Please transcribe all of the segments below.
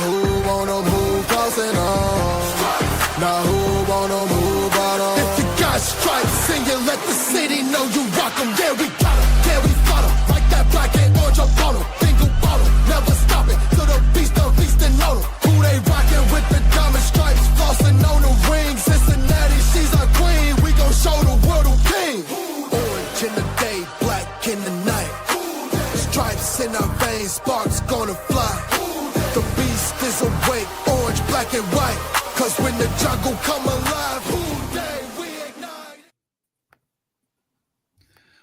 who wanna move close enough? Now who wanna move out on? If you got stripes and you let the city know you rock 'em, yeah, we got 'em, yeah, we fought 'em. Like that black and orange up on 'em, bingo bottle, never stop it, till the beast and know 'em. Who they rockin' with the diamond stripes, flossin' on the ring, Cincinnati, she's our queen, we gon' show the world who king. Orange in the day, black in the night, stripes in our veins, sparks gonna fly. The beast is awake, orange, black and white, 'cause when the jungle come alive, who day we ignite.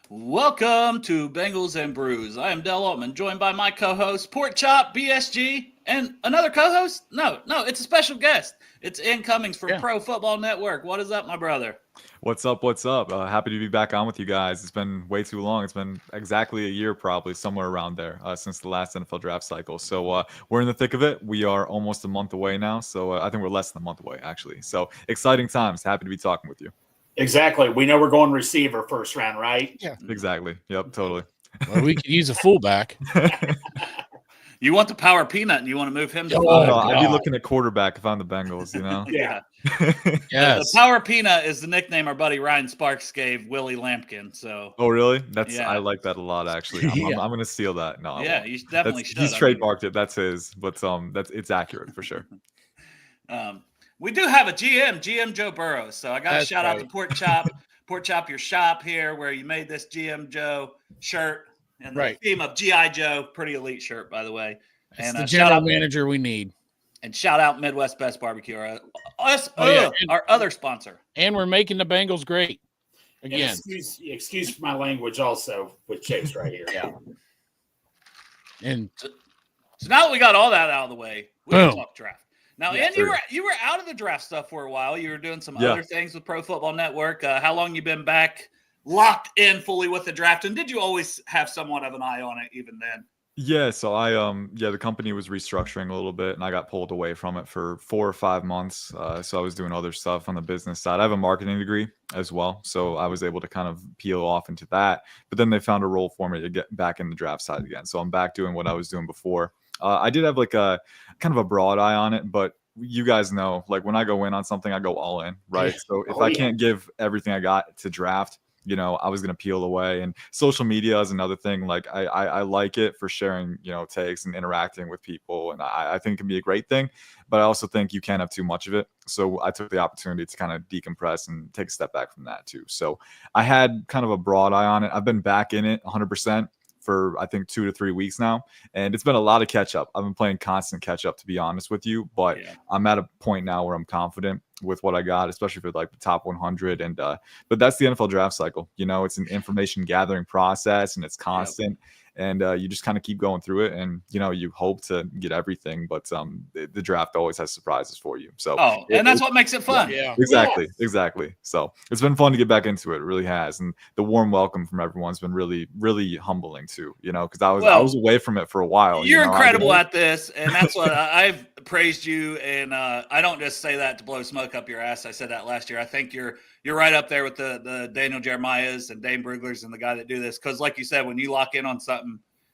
Welcome to Bengals and Brews. I am Del Altman, joined by my co-host, Pork Chop, BSG, and another co-host? No, it's a special guest. It's Ian Cummings from Pro Football Network. What is up, my brother? What's up? Happy to be back on with you guys. It's been way too long. It's been exactly a year, probably somewhere around there, since the last NFL draft cycle. So we're in the thick of it. We are almost a month away now. So I think we're less than a month away, actually. So exciting times. Happy to be talking with you. Exactly. We know we're going receiver first round, right? Yeah. Exactly. Yep. Totally. Well, we could use a fullback. You want the power peanut and you want to move him to I'd be looking at quarterback if I'm the Bengals, you know? Yeah. Yes. The power peanut is the nickname our buddy Ryan Sparks gave Willie Lampkin. So. Oh, really? I like that a lot, actually. I'm going to steal that. No. Yeah, you definitely should. He's trademarked it. That's his, but it's accurate for sure. We do have a GM Joe Burrows. So I got to shout out to Pork Chop, your shop here where you made this GM Joe shirt. And the theme of G.I. Joe, pretty elite shirt, by the way. It's the general manager we need. And shout out Midwest Best Barbecue, our other sponsor. And we're making the Bengals great again. Excuse my language also with Chase right here. Yeah. And so now that we got all that out of the way, we can talk draft. Now, and you were out of the draft stuff for a while. You were doing some other things with Pro Football Network. How long you been back? Locked in fully with the draft, and did you always have somewhat of an eye on it even then? Yeah, so the company was restructuring a little bit, and I got pulled away from it for 4 or 5 months. So I was doing other stuff on the business side. I have a marketing degree as well, so I was able to kind of peel off into that. But then they found a role for me to get back in the draft side again. So I'm back doing what I was doing before. I did have like a kind of a broad eye on it, but you guys know, like when I go in on something, I go all in, right? So if I can't give everything I got to draft, you know, I was going to peel away. And social media is another thing. Like I like it for sharing, you know, takes and interacting with people. And I think it can be a great thing, but I also think you can't have too much of it. So I took the opportunity to kind of decompress and take a step back from that too. So I had kind of a broad eye on it. I've been back in it 100% for I think 2 to 3 weeks now. And it's been a lot of catch up. I've been playing constant catch up, to be honest with you, but I'm at a point now where I'm confident with what I got, especially for like the top 100. And, but that's the NFL draft cycle. You know, it's an information gathering process and it's constant. And you just kind of keep going through it, and you know you hope to get everything, but the draft always has surprises for you. So and that's what makes it fun. Yeah, exactly. So it's been fun to get back into it. It really has, and the warm welcome from everyone's been really, really humbling too. You know, because I was away from it for a while. You're incredible at this, and that's what I've praised you. And I don't just say that to blow smoke up your ass. I said that last year. I think you're right up there with the Daniel Jeremiahs and Dane Briglers and the guy that do this. Because like you said, when you lock in on something,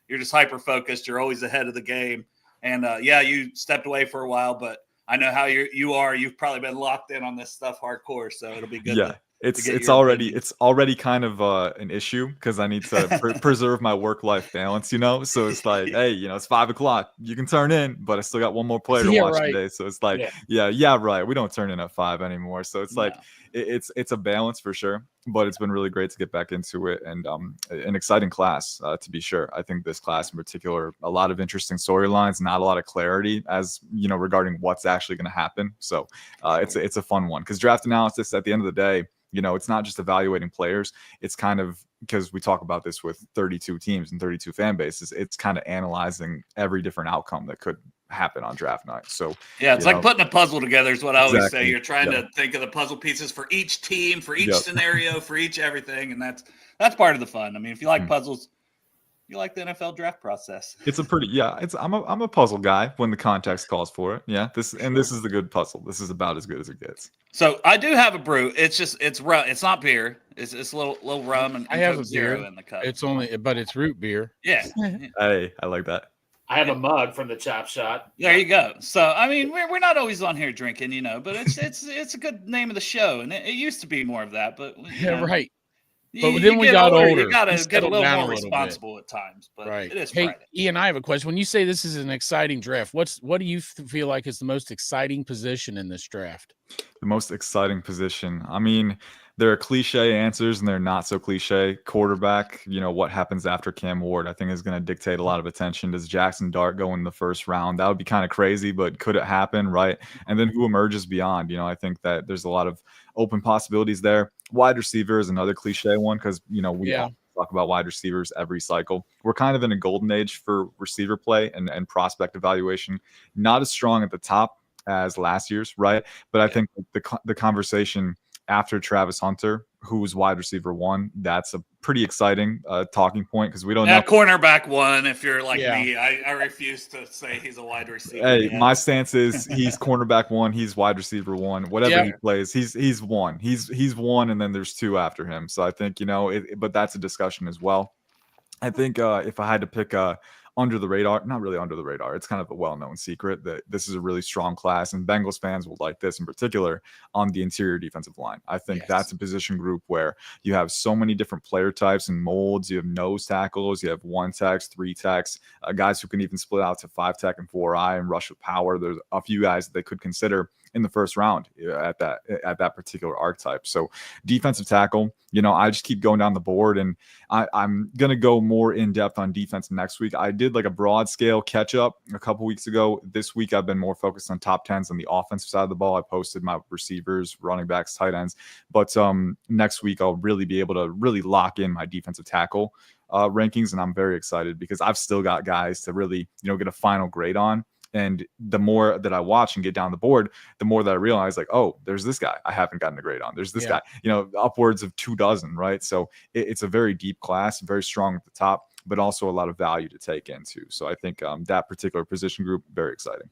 you're just hyper-focused. You're always ahead of the game. And, you stepped away for a while, but I know how you are. You've probably been locked in on this stuff hardcore, so it'll be good. Yeah, it's already kind of an issue because I need to preserve my work-life balance, you know? So it's like, hey, you know, it's 5 o'clock. You can turn in, but I still got one more player to watch today. So it's like, right. We don't turn in at 5 anymore. So it's like, it's a balance for sure. But it's been really great to get back into it, and an exciting class to be sure. I think this class in particular, a lot of interesting storylines, not a lot of clarity as you know regarding what's actually going to happen. So it's a fun one because draft analysis at the end of the day, you know, it's not just evaluating players. It's kind of because we talk about this with 32 teams and 32 fan bases. It's kind of analyzing every different outcome that could happen on draft night. So it's like putting a puzzle together is what I always say. You're trying to think of the puzzle pieces for each team, for each scenario, for each everything, and that's part of the fun. I mean, if you like puzzles, you like the NFL draft process. It's a pretty I'm a puzzle guy when the context calls for it. Yeah, this is the good puzzle. This is about as good as it gets. So I do have a brew. It's rum. It's not beer. It's a little rum and I have a Zero beer in the cup. But it's root beer. Yeah. Hey, I like that. I have a mug from the Chop Shot. There you go. So I mean, we're not always on here drinking, but it's a good name of the show, and it used to be more of that, but Right. You, But then you we get got older. You We got to get a settled little down more a little bit. responsible at times, but Right. it is Hey, Friday. Ian, I have a question. When you say this is an exciting draft, what do you feel like is the most exciting position in this draft? The most exciting position. I mean, there are cliche answers and they're not so cliche. Quarterback, what happens after Cam Ward, I think is going to dictate a lot of attention. Does Jackson Dart go in the first round? That would be kind of crazy, but could it happen? Right. And then who emerges beyond? I think that there's a lot of open possibilities there. Wide receiver is another cliche one because, we all talk about wide receivers every cycle. We're kind of in a golden age for receiver play and prospect evaluation. Not as strong at the top as last year's, right? But I think the conversation after Travis Hunter, who was wide receiver 1, that's a pretty exciting talking point because we don't know. Cornerback 1, if you're like me, I refuse to say he's a wide receiver. Hey, my stance is he's cornerback 1, he's wide receiver 1. Whatever he plays, he's 1. He's 1, and then there's 2 after him. So I think but that's a discussion as well. I think if I had to pick under the radar, not really under the radar, it's kind of a well-known secret that this is a really strong class, and Bengals fans will like this in particular on the interior defensive line. I think that's a position group where you have so many different player types and molds. You have nose tackles, you have 1 techs, 3 techs, guys who can even split out to 5 tech and 4i and rush with power. There's a few guys that they could consider in the first round at that particular archetype. So defensive tackle, I just keep going down the board, and I'm going to go more in depth on defense next week. I did like a broad scale catch up a couple weeks ago. This week, I've been more focused on top 10s on the offensive side of the ball. I posted my receivers, running backs, tight ends, but next week I'll really be able to really lock in my defensive tackle rankings. And I'm very excited because I've still got guys to really, get a final grade on. And the more that I watch and get down the board, the more that I realize, like, oh, there's this guy I haven't gotten a grade on. There's this guy, upwards of 24, right? So it's a very deep class, very strong at the top, but also a lot of value to take into. So I think that particular position group, very exciting.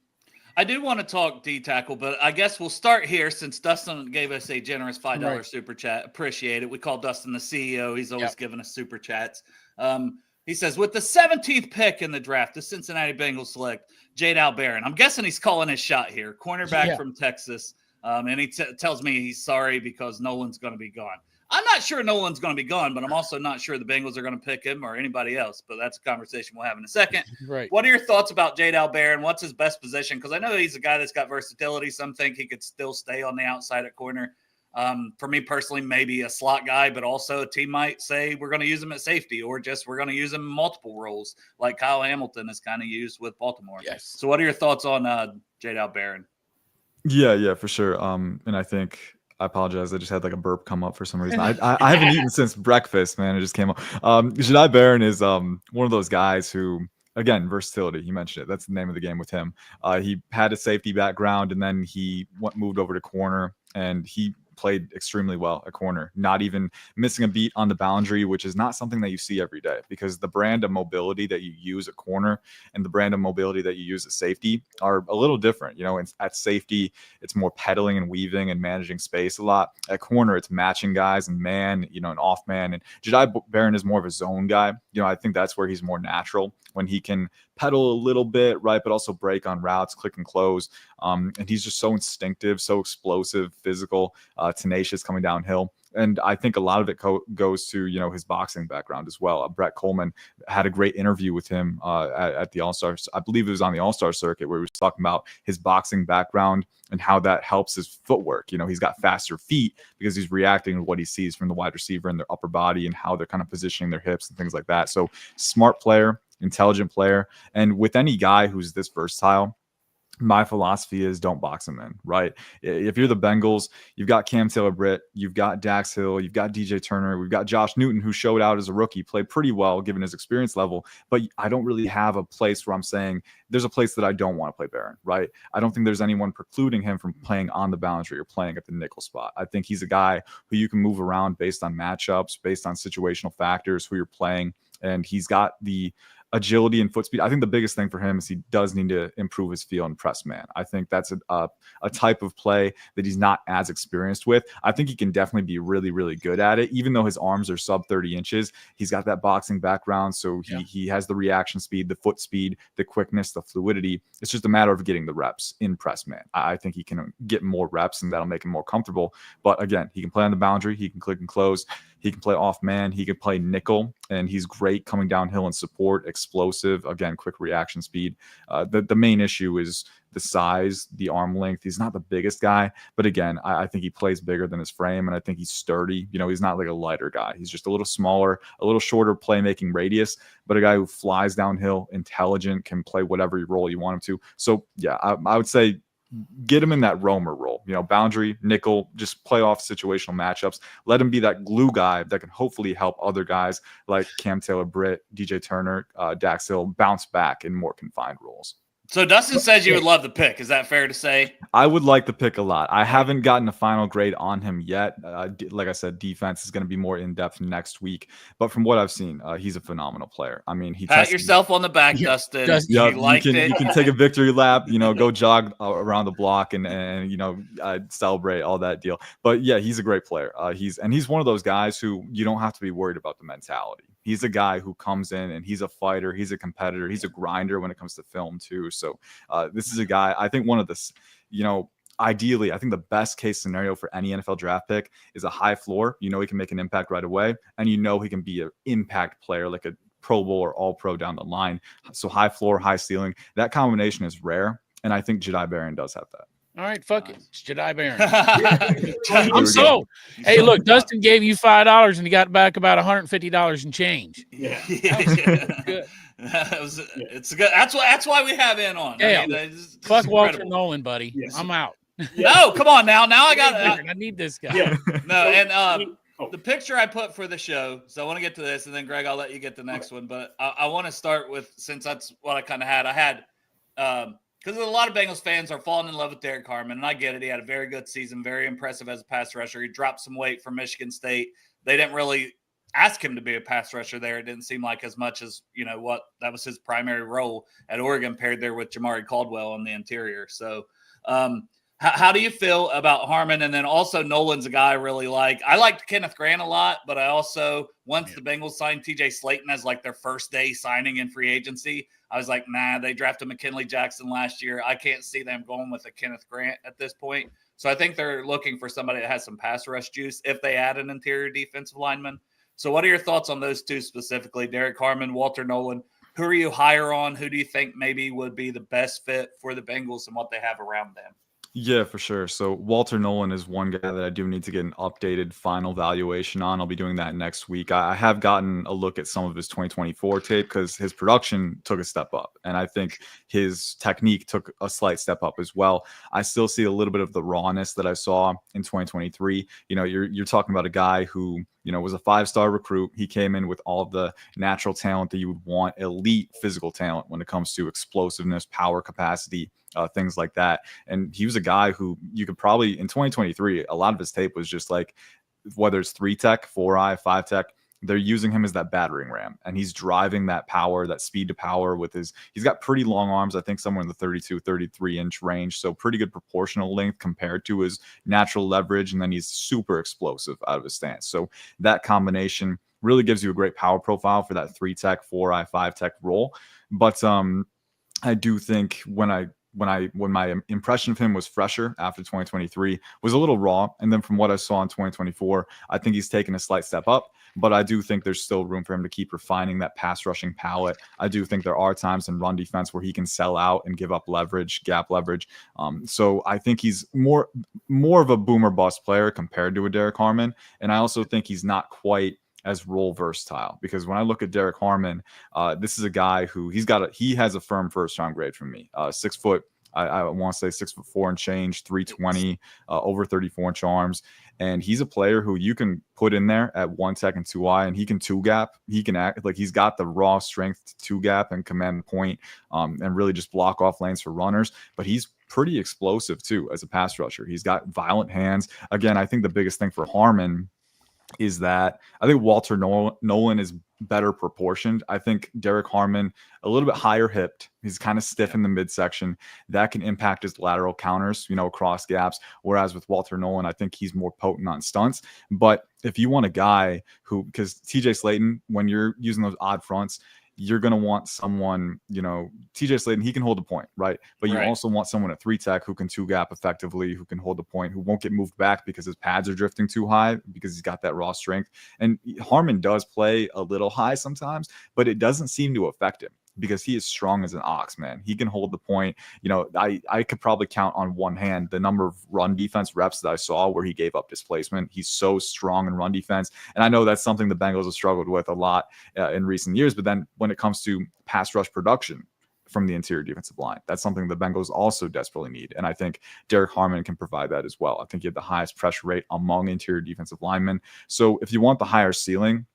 I do want to talk D tackle, but I guess we'll start here since Dustin gave us a generous $5 super chat. Appreciate it. We call Dustin the CEO. He's always giving us super chats. He says, with the 17th pick in the draft, the Cincinnati Bengals select Jade Barron. I'm guessing he's calling his shot here. Cornerback from Texas. And he tells me he's sorry because Nolan's going to be gone. I'm not sure Nolan's going to be gone, but I'm also not sure the Bengals are going to pick him or anybody else. But that's a conversation we'll have in a second. Right. What are your thoughts about Jade Barron? What's his best position? Because I know he's a guy that's got versatility. Some think he could still stay on the outside at corner. For me personally, maybe a slot guy, but also a team might say we're going to use him at safety or just we're going to use him in multiple roles like Kyle Hamilton is kind of used with Baltimore. Yes. So what are your thoughts on Jade Barron? Yeah, for sure. And I think I apologize. I just had like a burp come up for some reason. I haven't eaten since breakfast, man. It just came up. Jade Barron is one of those guys who, again, versatility. You mentioned it. That's the name of the game with him. He had a safety background, and then he moved over to corner, and he played extremely well at corner, not even missing a beat on the boundary, which is not something that you see every day because the brand of mobility that you use at corner and the brand of mobility that you use at safety are a little different. At safety, it's more pedaling and weaving and managing space a lot. At corner, it's matching guys and man, and off man. And Jade Barron is more of a zone guy. I think that's where he's more natural when he can pedal a little bit, right, but also break on routes, click and close. And he's just so instinctive, so explosive, physical, tenacious coming downhill. And I think a lot of it goes to, his boxing background as well. Brett Coleman had a great interview with him at the All-Stars. I believe it was on the All-Star circuit where he was talking about his boxing background and how that helps his footwork. He's got faster feet because he's reacting to what he sees from the wide receiver and their upper body and how they're kind of positioning their hips and things like that. So smart player, intelligent player. And with any guy who's this versatile, my philosophy is don't box him in, right? If you're the Bengals, you've got Cam Taylor-Britt, you've got Dax Hill, you've got DJ Turner, we've got Josh Newton, who showed out as a rookie, played pretty well given his experience level. But I don't really have a place where I'm saying there's a place that I don't want to play Barron, right? I don't think there's anyone precluding him from playing on the boundary or playing at the nickel spot. I think he's a guy who you can move around based on matchups, based on situational factors, who you're playing. And he's got the agility and foot speed. I think the biggest thing for him is he does need to improve his feel and press man. I think that's a type of play that he's not as experienced with. I think he can definitely be really, really good at it, even though his arms are sub 30 inches. He's got that boxing background, so he has the reaction speed, the foot speed, the quickness, the fluidity. It's just a matter of getting the reps in press man. I think he can get more reps, and that'll make him more comfortable. But again, he can play on the boundary. He can click and close. He can play off man. He can play nickel, and he's great coming downhill and support, explosive, again, quick reaction speed. The main issue is the size, the arm length. He's not the biggest guy, but again, I think he plays bigger than his frame, and I think he's sturdy. He's not like a lighter guy. He's just a little smaller, a little shorter playmaking radius, but a guy who flies downhill, intelligent, can play whatever role you want him to. So yeah, I would say get him in that roamer role, boundary, nickel, just play off situational matchups. Let him be that glue guy that can hopefully help other guys like Cam Taylor-Britt, DJ Turner, Dax Hill bounce back in more confined roles. So Dustin says you would love the pick. Is that fair to say? I would like the pick a lot. I haven't gotten a final grade on him yet. Like I said, defense is going to be more in-depth next week. But from what I've seen, he's a phenomenal player. I mean, Pat yourself on the back, Dustin. You can take a victory lap, go jog around the block and celebrate all that deal. But yeah, he's a great player. He's one of those guys who you don't have to be worried about the mentality. He's a guy who comes in and he's a fighter. He's a competitor. He's a grinder when it comes to film too. So this is a guy, I think one of the, ideally, I think the best case scenario for any NFL draft pick is a high floor. He can make an impact right away. And he can be an impact player, like a Pro Bowl or all pro down the line. So high floor, high ceiling, that combination is rare. And I think Jedi Barron does have that. All right, fuck it. It's Jedi Barron. I'm sold. Hey, look, Dustin gave you $5 and he got back about $150 in change. Yeah. Good. It's good. That's why we have in on. Yeah. I mean, fuck Walter Nolan, buddy. Yes. I'm out. No, come on now. Now I need this guy. Yeah. No, and the picture I put for the show. So I want to get to this, and then Greg, I'll let you get the next one. But I want to start with, since that's what I kind of had. I had because a lot of Bengals fans are falling in love with Derek Harmon, and I get it. He had a very good season, very impressive as a pass rusher. He dropped some weight from Michigan State. They didn't really ask him to be a pass rusher there. It didn't seem like as much as, what that was his primary role at Oregon, paired there with Jamari Caldwell on the interior. So how do you feel about Harmon? And then also Nolan's a guy I really like. I liked Kenneth Grant a lot, but I also, once the Bengals signed TJ Slayton as like their first day signing in free agency, I was like, nah, they drafted McKinley Jackson last year. I can't see them going with a Kenneth Grant at this point. So I think they're looking for somebody that has some pass rush juice if they add an interior defensive lineman. So what are your thoughts on those two specifically, Derek Harmon, Walter Nolan? Who are you higher on? Who do you think maybe would be the best fit for the Bengals and what they have around them? Yeah, for sure. So Walter Nolan is one guy that I do need to get an updated final valuation on. I'll be doing that next week. I have gotten a look at some of his 2024 tape because his production took a step up, and I think his technique took a slight step up as well. I still see a little bit of the rawness that I saw in 2023. You're talking about a guy who was a 5-star recruit. He came in with all of the natural talent that you would want, elite physical talent when it comes to explosiveness, power capacity, things like that. And he was a guy who you could probably, in 2023, a lot of his tape was just like, whether it's 3-tech, 4-eye, 5-tech, they're using him as that battering ram, and he's driving that power, that speed to power with he's got pretty long arms, I think somewhere in the 32, 33 inch range. So pretty good proportional length compared to his natural leverage. And then he's super explosive out of his stance. So that combination really gives you a great power profile for that 3-tech, 4-eye, 5-tech role. But I do think when my impression of him was fresher after 2023, was a little raw. And then from what I saw in 2024, I think he's taken a slight step up, but I do think there's still room for him to keep refining that pass rushing palette. I do think there are times in run defense where he can sell out and give up leverage, gap leverage. So I think he's more of a boomer bust player compared to a Derek Harmon. And I also think he's not quite as role versatile, because when I look at Derek Harmon, this is a guy who he has a firm first round grade from me. 6 foot, I want to say 6'4" and change, 320, over 34 inch arms. And he's a player who you can put in there at 1-tech and 2-eye, and he can 2-gap. He can act like he's got the raw strength to 2-gap and command point, and really just block off lanes for runners. But he's pretty explosive too as a pass rusher. He's got violent hands. Again, I think the biggest thing for Harmon is that I think Walter Nolan is better proportioned. I think Derek Harmon a little bit higher hipped. He's kind of stiff in the midsection. That can impact his lateral counters, across gaps. Whereas with Walter Nolan, I think he's more potent on stunts. But if you want a guy because TJ Slayton, when you're using those odd fronts, you're going to want someone, TJ Slayton, he can hold the point, right? But you also want someone at 3-tech who can 2-gap effectively, who can hold the point, who won't get moved back because his pads are drifting too high because he's got that raw strength. And Harmon does play a little high sometimes, but it doesn't seem to affect him because he is strong as an ox, man. He can hold the point. I could probably count on one hand the number of run defense reps that I saw where he gave up displacement. He's so strong in run defense. And I know that's something the Bengals have struggled with a lot in recent years. But then when it comes to pass rush production from the interior defensive line, that's something the Bengals also desperately need. And I think Derek Harmon can provide that as well. I think he had the highest pressure rate among interior defensive linemen. So if you want the higher ceiling,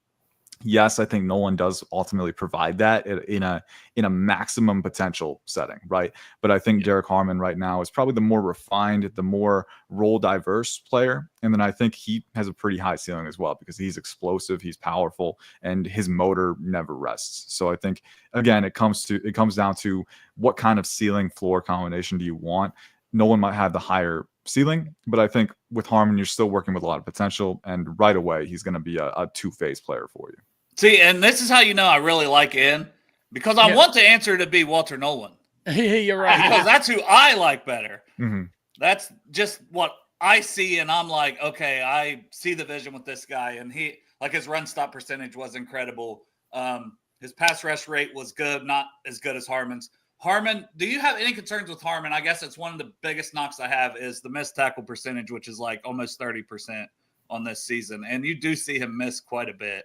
yes, I think Nolan does ultimately provide that in a maximum potential setting, right? But I think Derek Harmon right now is probably the more refined, the more role diverse player. And then I think he has a pretty high ceiling as well because he's explosive, he's powerful, and his motor never rests. So I think, again, it comes down to what kind of ceiling floor combination do you want? Nolan might have the higher ceiling, but I think with Harmon, you're still working with a lot of potential, and right away, he's going to be a two-phase player for you. See, and this is how you know I really like Ian, because I want the answer to be Walter Nolan. You're right. Because that's who I like better. Mm-hmm. That's just what I see, and I'm like, okay, I see the vision with this guy, and his run stop percentage was incredible. His pass rush rate was good, not as good as Harmon's. Harmon, do you have any concerns with Harmon? I guess it's one of the biggest knocks I have is the missed tackle percentage, which is like almost 30% on this season. And you do see him miss quite a bit.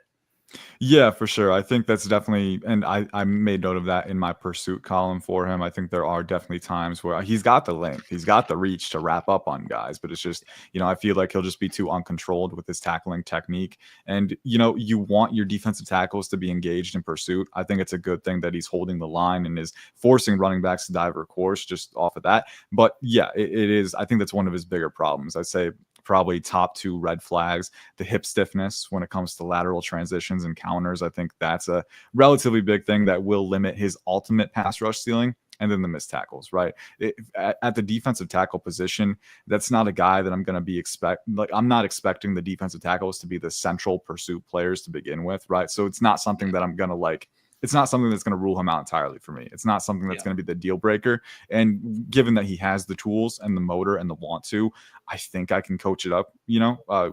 Yeah, for sure. I think that's definitely, and I made note of that in my pursuit column for him. I think there are definitely times where he's got the length, he's got the reach to wrap up on guys, but it's just, I feel like he'll just be too uncontrolled with his tackling technique. And, you want your defensive tackles to be engaged in pursuit. I think it's a good thing that he's holding the line and is forcing running backs to dive or course just off of that. But yeah, it is. I think that's one of his bigger problems. I'd say probably top 2 red flags, the hip stiffness when it comes to lateral transitions and counters. I think that's a relatively big thing that will limit his ultimate pass rush ceiling. And then the missed tackles, right? At the defensive tackle position, that's not a guy that I'm going to be I'm not expecting the defensive tackles to be the central pursuit players to begin with, right? So it's not something that I'm going to it's not something that's going to rule him out entirely for me. It's not something that's going to be the deal breaker. And given that he has the tools and the motor and the want to, I think I can coach it up,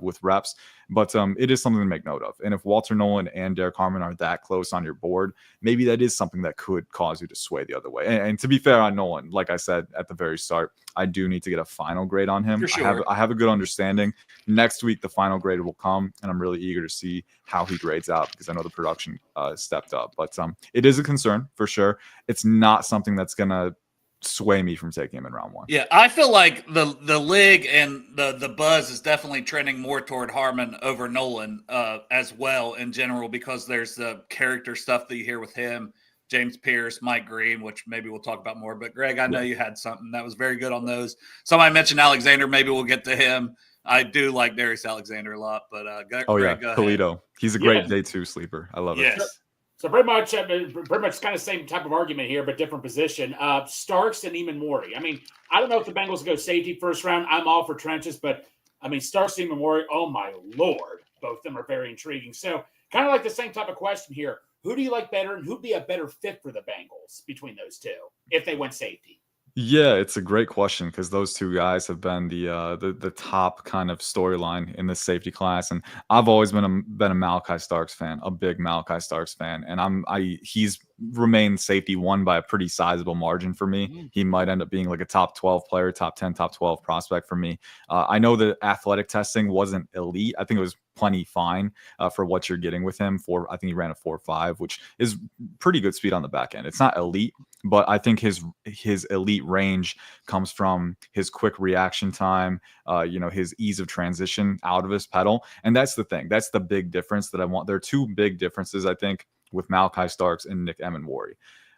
with reps. But it is something to make note of. And if Walter Nolan and Derek Harmon are that close on your board, maybe that is something that could cause you to sway the other way. And to be fair on Nolan, like I said at the very start, I do need to get a final grade on him. For sure. I have a good understanding. Next week, the final grade will come, and I'm really eager to see how he grades out because I know the production stepped up. But it is a concern for sure. It's not something that's going to sway me from taking him in round 1. Yeah, I feel like the league and the buzz is definitely trending more toward Harmon over Nolan as well in general, because there's the character stuff that you hear with him, James Pierce, Mike Green, which maybe we'll talk about more. But Greg, I know you had something that was very good on those. Somebody mentioned Alexander. Maybe we'll get to him. I do like Darius Alexander a lot, but Greg, go ahead. Toledo. He's a great day 2 sleeper. I love it. Yes. So pretty much kind of same type of argument here, but different position. Starks and Eamon Morey. I mean, I don't know if the Bengals go safety first round. I'm all for trenches, but I mean, Starks and Eamon Morey, oh my Lord. Both of them are very intriguing. So kind of like the same type of question here. Who do you like better and who'd be a better fit for the Bengals between those two if they went safety? Yeah, it's a great question because those two guys have been the top kind of storyline in the safety class, and I've always been a Malachi Starks fan, a big Malachi Starks fan, and he's remained safety 1 by a pretty sizable margin for me. He might end up being like a top 12 player, top 10, top 12 prospect for me. I know the athletic testing wasn't elite. I think it was plenty fine for what you're getting with him. I think he ran a 4.5, which is pretty good speed on the back end. It's not elite, but I think his elite range comes from his quick reaction time, his ease of transition out of his pedal. And that's the thing. That's the big difference that I want. There are 2 big differences, I think, with Malachi Starks and Nick Emenwari.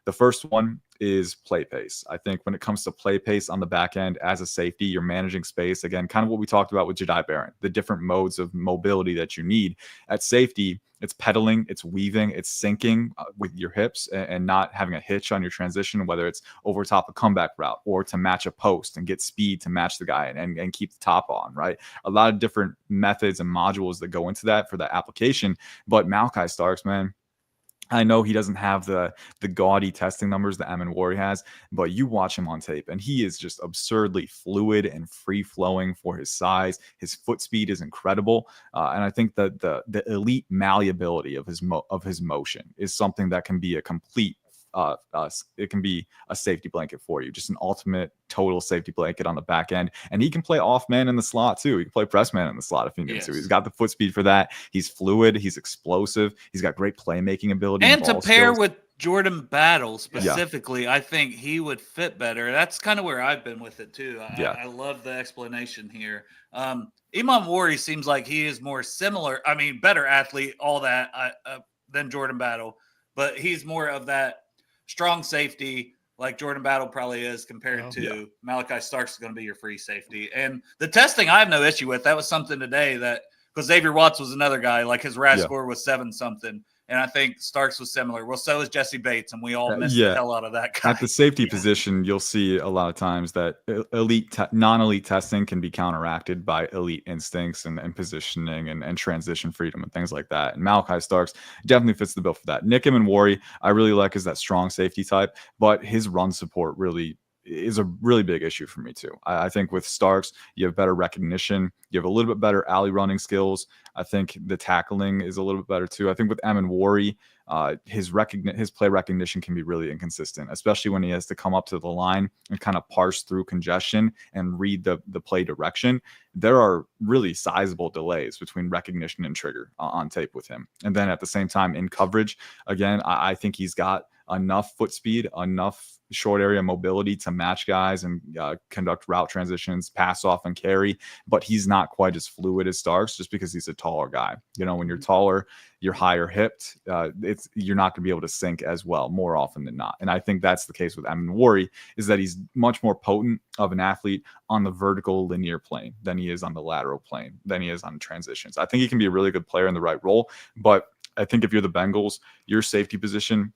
The first one is play pace. I think when it comes to play pace on the back end as a safety, you're managing space. Again, kind of what we talked about with Jedi Barron, the different modes of mobility that you need. At safety, it's pedaling, it's weaving, it's sinking with your hips and not having a hitch on your transition, whether it's over top a comeback route or to match a post and get speed to match the guy and keep the top on, right? A lot of different methods and modules that go into that for that application. But Malachi Starks, man, I know he doesn't have the gaudy testing numbers that Emin Wari has, but you watch him on tape and he is just absurdly fluid and free flowing for his size. His foot speed is incredible, and I think that the elite malleability of his motion is something that can be a complete. It can be a safety blanket for you, just an ultimate total safety blanket on the back end. And he can play off man in the slot too. He can play press man in the slot if he needs to. He's got the foot speed for that. He's fluid. He's explosive. He's got great playmaking ability. And to pair skills with Jordan Battle specifically, I think he would fit better. That's kind of where I've been with it too. I love the explanation here. Iman Wari seems like he is more similar. I mean, better athlete, all that than Jordan Battle, but he's more of that strong safety like Jordan Battle probably is compared to Malachi Starks is going to be your free safety. And the testing I have no issue with. That was something today that because Xavier Watts was another guy, like his RAS score was 7-something. And I think Starks was similar. Well, so is Jesse Bates, and we all missed the hell out of that guy. At the safety position, you'll see a lot of times that non-elite testing can be counteracted by elite instincts and positioning and transition freedom and things like that. And Malachi Starks definitely fits the bill for that. Nick Wari, I really like as that strong safety type, but his run support really is a really big issue for me too. I think with Starks, you have better recognition. You have a little bit better alley running skills. I think the tackling is a little bit better too. I think with Emin Wari, his play recognition can be really inconsistent, especially when he has to come up to the line and kind of parse through congestion and read the play direction. There are really sizable delays between recognition and trigger on tape with him. And then at the same time in coverage, again, I think he's got enough foot speed, enough short area mobility to match guys and conduct route transitions, pass off and carry, but he's not quite as fluid as Starks just because he's a taller guy. You know, when you're taller, you're higher hipped, you're not going to be able to sink as well more often than not. And I think that's the case with Emin Wari, is that he's much more potent of an athlete on the vertical linear plane than he is on the lateral plane, than he is on transitions. I think he can be a really good player in the right role, but I think if you're the Bengals, your safety position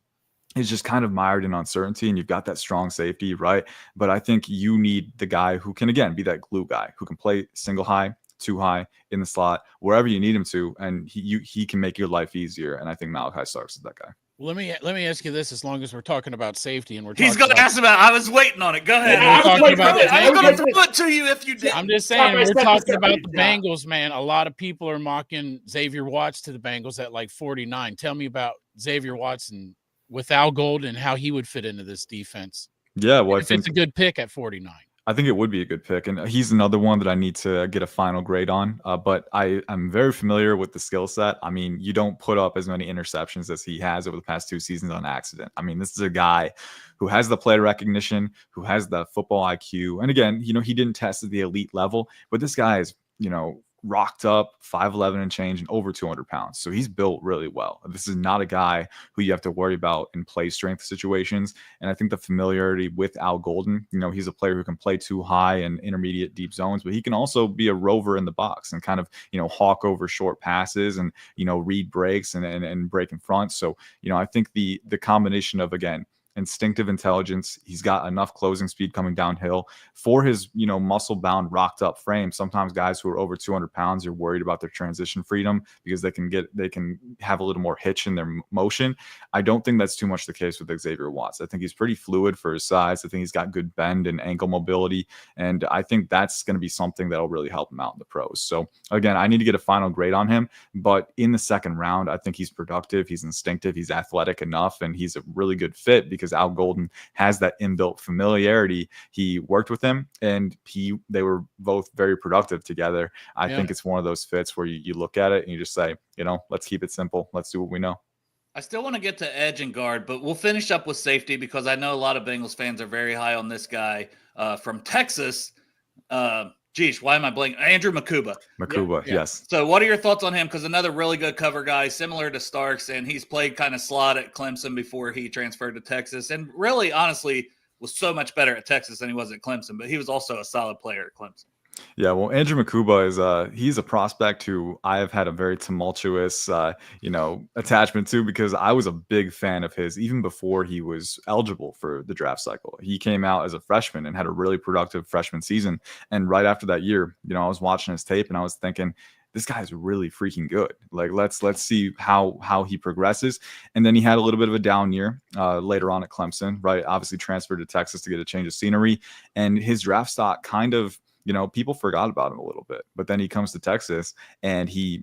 is just kind of mired in uncertainty, and you've got that strong safety, right? But I think you need the guy who can, again, be that glue guy who can play single high, two high in the slot, wherever you need him to, and he can make your life easier. And I think Malachi Starks is that guy. Well, let me ask you this: as long as we're talking about safety, and he's going to ask about, I was waiting on it. Go ahead. I was going to throw it to you if you did. I'm just saying, we're talking about the Bengals, man. A lot of people are mocking Xavier Watts to the Bengals at like 49. Tell me about Xavier Watts and with Al Golden and how he would fit into this defense. Yeah, well, I think it's a good pick at 49. I think it would be a good pick, and he's another one that I need to get a final grade on. But I'm very familiar with the skill set. I mean, you don't put up as many interceptions as he has over the past 2 seasons on accident. I mean, this is a guy who has the play recognition, who has the football IQ. And again, you know, he didn't test at the elite level, but this guy is, you know, rocked up 5'11" and change and over 200 pounds. So he's built really well. This is not a guy who you have to worry about in play strength situations. And I think the familiarity with Al Golden, you know, he's a player who can play too high and intermediate deep zones, but he can also be a rover in the box and kind of, you know, hawk over short passes and, you know, read breaks and break in front. So, you know, I think the combination of, again, instinctive intelligence, he's got enough closing speed coming downhill for his, you know, muscle bound, rocked up frame. Sometimes guys who are over 200 pounds are worried about their transition freedom because they can have a little more hitch in their motion. I don't think that's too much the case with Xavier Watts. I think he's pretty fluid for his size. I think he's got good bend and ankle mobility, and I think that's going to be something that'll really help him out in the pros. So again, I need to get a final grade on him, but in the second round, I think he's productive, he's instinctive, he's athletic enough, and he's a really good fit because Al Golden has that inbuilt familiarity. He worked with him and they were both very productive together. I think it's one of those fits where you look at it and you just say, you know, let's keep it simple. Let's do what we know. I still want to get to edge and guard, but we'll finish up with safety because I know a lot of Bengals fans are very high on this guy from Texas. Geez, why am I blanking? Andrew Makuba. Makuba, Yeah. yes. So what are your thoughts on him? Because another really good cover guy, similar to Starks, and he's played kind of slot at Clemson before he transferred to Texas. And really, honestly, was so much better at Texas than he was at Clemson, but he was also a solid player at Clemson. Yeah, well, Andrew Makuba is he's a prospect who I have had a very tumultuous attachment to, because I was a big fan of his even before he was eligible for the draft cycle. He came out as a freshman and had a really productive freshman season, and right after that year, I was watching his tape and I was thinking, this guy's really freaking good. Like, let's see how he progresses. And then he had a little bit of a down year later on at Clemson, right? Obviously transferred to Texas to get a change of scenery, and his draft stock kind of, people forgot about him a little bit, but then he comes to Texas and he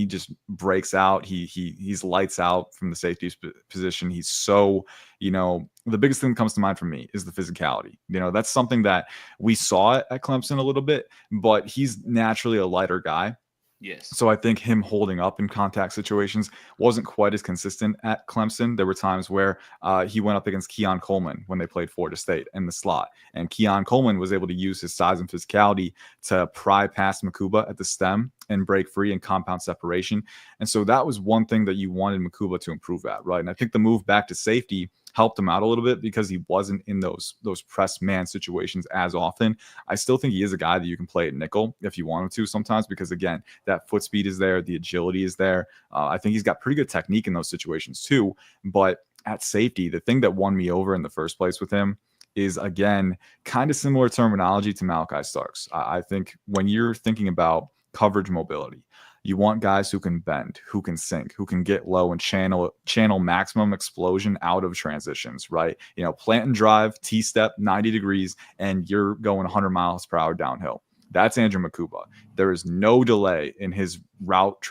just breaks out. He's lights out from the safety position. He's so, the biggest thing that comes to mind for me is the physicality. That's something that we saw at Clemson a little bit, but he's naturally a lighter guy. Yes. So I think him holding up in contact situations wasn't quite as consistent at Clemson. There were times where he went up against Keon Coleman when they played Florida State in the slot, and Keon Coleman was able to use his size and physicality to pry past Makuba at the stem and break free and compound separation. And so that was one thing that you wanted Makuba to improve at, right? And I think the move back to safety helped him out a little bit because he wasn't in those press man situations as often. I still think he is a guy that you can play at nickel if you want him to sometimes, because again, that foot speed is there, the agility is there. I think he's got pretty good technique in those situations too. But at safety, the thing that won me over in the first place with him is, again, kind of similar terminology to Malachi Starks. I think when you're thinking about coverage mobility, you want guys who can bend, who can sink, who can get low and channel maximum explosion out of transitions, right? Plant and drive, T-step, 90 degrees, and you're going 100 miles per hour downhill. That's Andrew Makuba. There is no delay in his route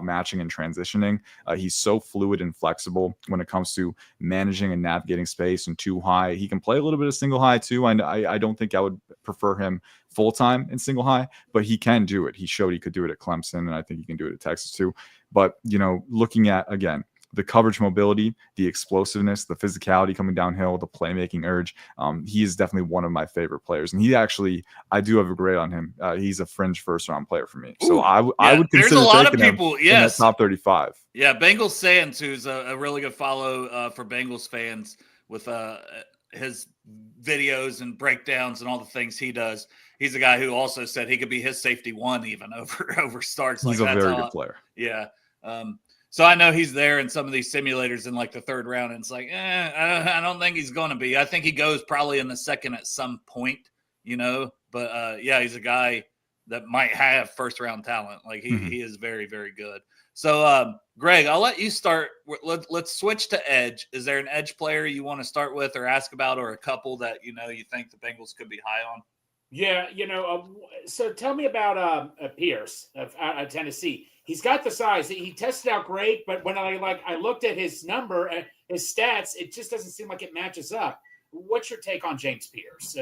matching and transitioning. He's so fluid and flexible when it comes to managing and navigating space and too high. He can play a little bit of single high too. I don't think I would prefer him full-time in single high, but he can do it. He showed he could do it at Clemson, and I think he can do it at Texas too. But, looking at, again, the coverage mobility, the explosiveness, the physicality coming downhill, the playmaking urge. He is definitely one of my favorite players. And I do have a grade on him. He's a fringe first-round player for me. So I would consider there's a lot of taking people, him in that top 35. Yeah, Bengals Sans, who's a really good follow for Bengals fans with his videos and breakdowns and all the things he does. He's a guy who also said he could be his safety one even over Starks. He's a very good player. Yeah. So I know he's there in some of these simulators in like the third round, and it's like, I don't think he's going to be. I think he goes probably in the second at some point, But yeah, he's a guy that might have first round talent. Like he is very, very good. So Greg, I'll let you start. Let's switch to edge. Is there an edge player you want to start with or ask about, or a couple that you think the Bengals could be high on? Yeah, so tell me about Pierce of Tennessee. He's got the size. He tested out great, but when I looked at his number, his stats, it just doesn't seem like it matches up. What's your take on James Pierce?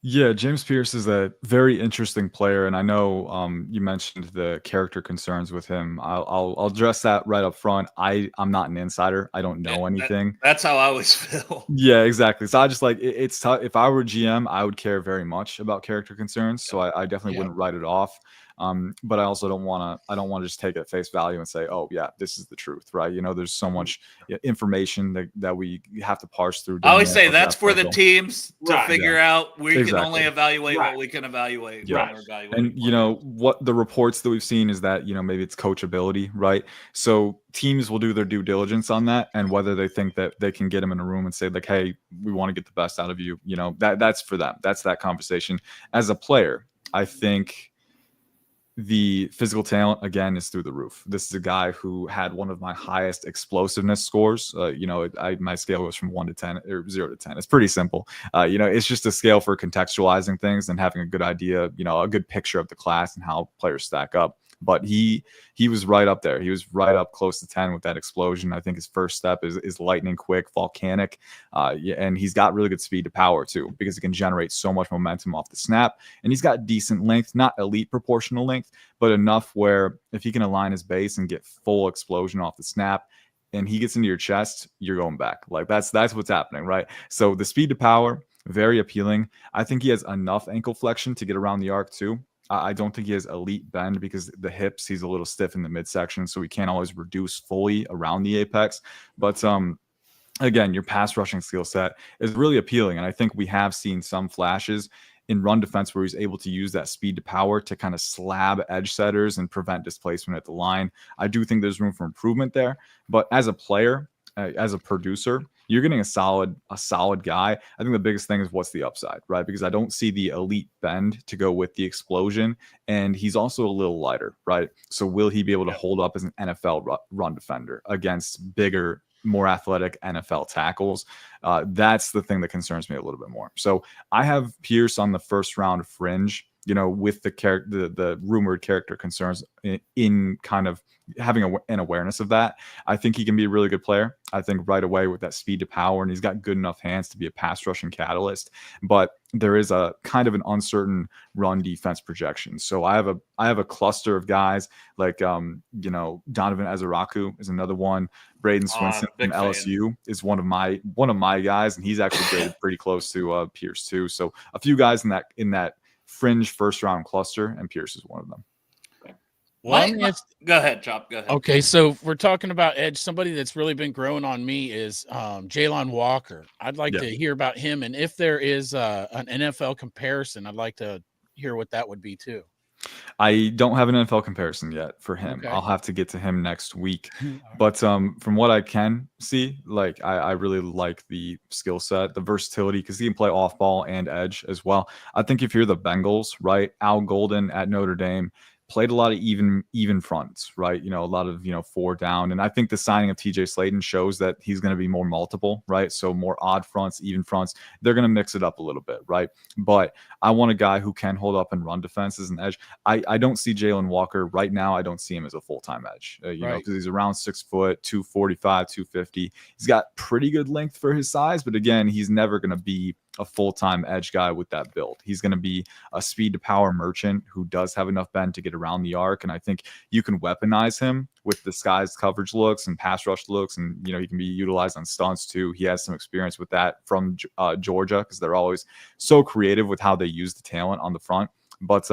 Yeah, James Pierce is a very interesting player, and I know you mentioned the character concerns with him. I'll address that right up front. I'm not an insider. I don't know anything. That's how I always feel. Yeah, exactly. So I just it's tough. If I were GM, I would care very much about character concerns. So I definitely wouldn't write it off. But I also don't want to just take it at face value and say, oh yeah, this is the truth, right? There's so much information that we have to parse through. I always say that's for the teams to figure out. We can only evaluate what we can evaluate. Yeah. And what the reports that we've seen is that, maybe it's coachability, right? So teams will do their due diligence on that, and whether they think that they can get him in a room and say like, hey, we want to get the best out of you, that's for them. That's that conversation. As a player, I think the physical talent, again, is through the roof. This is a guy who had one of my highest explosiveness scores. My scale was from 1 to 10 or 0 to 10. It's pretty simple. It's just a scale for contextualizing things and having a good idea, a good picture of the class and how players stack up. But he was right up there. He was right up close to 10 with that explosion. I think his first step is lightning quick, volcanic. And he's got really good speed to power too, because he can generate so much momentum off the snap. And he's got decent length, not elite proportional length, but enough where if he can align his base and get full explosion off the snap, and he gets into your chest, you're going back. Like that's what's happening, right? So the speed to power, very appealing. I think he has enough ankle flexion to get around the arc too. I don't think he has elite bend because the hips, he's a little stiff in the midsection, so he can't always reduce fully around the apex. But again, your pass rushing skill set is really appealing. And I think we have seen some flashes in run defense where he's able to use that speed to power to kind of slab edge setters and prevent displacement at the line. I do think there's room for improvement there. But as a player, as a producer, you're getting a solid guy. I think the biggest thing is what's the upside, right? Because I don't see the elite bend to go with the explosion, and he's also a little lighter, right? So will he be able to hold up as an NFL run defender against bigger, more athletic NFL tackles? That's the thing that concerns me a little bit more. So I have Pierce on the first round fringe, with the rumored character concerns in kind of having an awareness of that. I think he can be a really good player. I think right away with that speed to power, and he's got good enough hands to be a pass rushing catalyst. But there is a kind of an uncertain run defense projection. So I have a cluster of guys like Donovan Ezeraku is another one. Braden Swinson from LSU is one of my guys, and he's actually graded pretty close to Pierce too. So a few guys in that fringe first round cluster, and Pierce is one of them. Well, go ahead, Chop. Go ahead. Okay, so if we're talking about edge, somebody that's really been growing on me is Jalen Walker. I'd like to hear about him, and if there is an NFL comparison, I'd like to hear what that would be too. I don't have an NFL comparison yet for him. Okay. I'll have to get to him next week. But from what I can see, like I really like the skill set, the versatility, because he can play off ball and edge as well. I think if you're the Bengals, right, Al Golden at Notre Dame played a lot of even fronts, right? A lot of, 4 down. And I think the signing of TJ Slaton shows that he's going to be more multiple, right? So more odd fronts, even fronts. They're going to mix it up a little bit, right? But I want a guy who can hold up and run defenses and edge. I don't see Jalen Walker right now. I don't see him as a full-time edge, because he's around 6 foot, 245, 250. He's got pretty good length for his size, but again, he's never going to be a full-time edge guy with that build. He's going to be a speed to power merchant who does have enough bend to get around the arc. And I think you can weaponize him with disguised coverage looks and pass rush looks. And, he can be utilized on stunts too. He has some experience with that from Georgia, because they're always so creative with how they use the talent on the front. But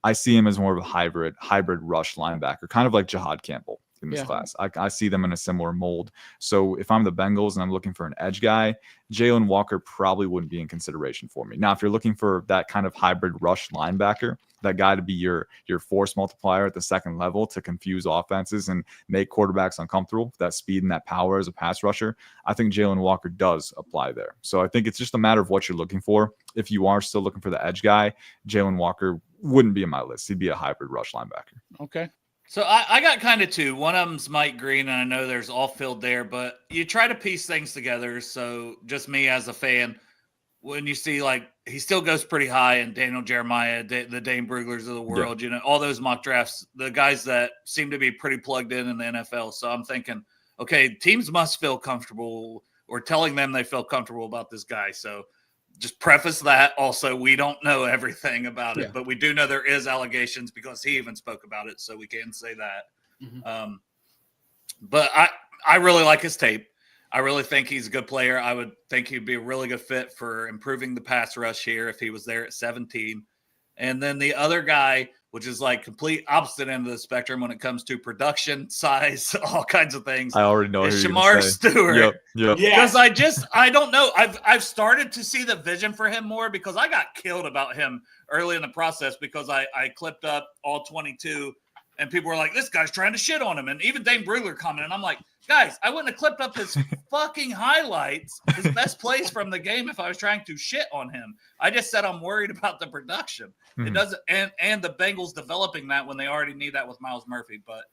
I see him as more of a hybrid rush linebacker, kind of like Jihad Campbell in this class. I see them in a similar mold. So if I'm the Bengals and I'm looking for an edge guy, Jalen Walker probably wouldn't be in consideration for me. Now, if you're looking for that kind of hybrid rush linebacker, that guy to be your force multiplier at the second level to confuse offenses and make quarterbacks uncomfortable, that speed and that power as a pass rusher, I think Jalen Walker does apply there. So I think it's just a matter of what you're looking for. If you are still looking for the edge guy, Jalen Walker wouldn't be in my list. He'd be a hybrid rush linebacker. Okay. So I got kind of two. One of them's Mike Green, and I know there's off-field there, but you try to piece things together. So just me as a fan, when you see he still goes pretty high, and Daniel Jeremiah, the Dane Bruglers of the world, all those mock drafts, the guys that seem to be pretty plugged in the NFL. So I'm thinking, okay, teams must feel comfortable, or telling them they feel comfortable about this guy. So just preface that. Also, we don't know everything about it, but we do know there is allegations because he even spoke about it. So we can say that. Mm-hmm. But I really like his tape. I really think he's a good player. I would think he'd be a really good fit for improving the pass rush here if he was there at 17. And then the other guy, which is complete opposite end of the spectrum when it comes to production, size, all kinds of things. I already know it's Shamar Stewart. Yep. Because I don't know. I've started to see the vision for him more, because I got killed about him early in the process because I clipped up all 22 and people were like, this guy's trying to shit on him. And even Dane Brugler commented. I'm like, guys, I wouldn't have clipped up his fucking highlights, his best plays from the game, if I was trying to shit on him. I just said I'm worried about the production. Mm-hmm. It doesn't, and the Bengals developing that when they already need that with Myles Murphy. But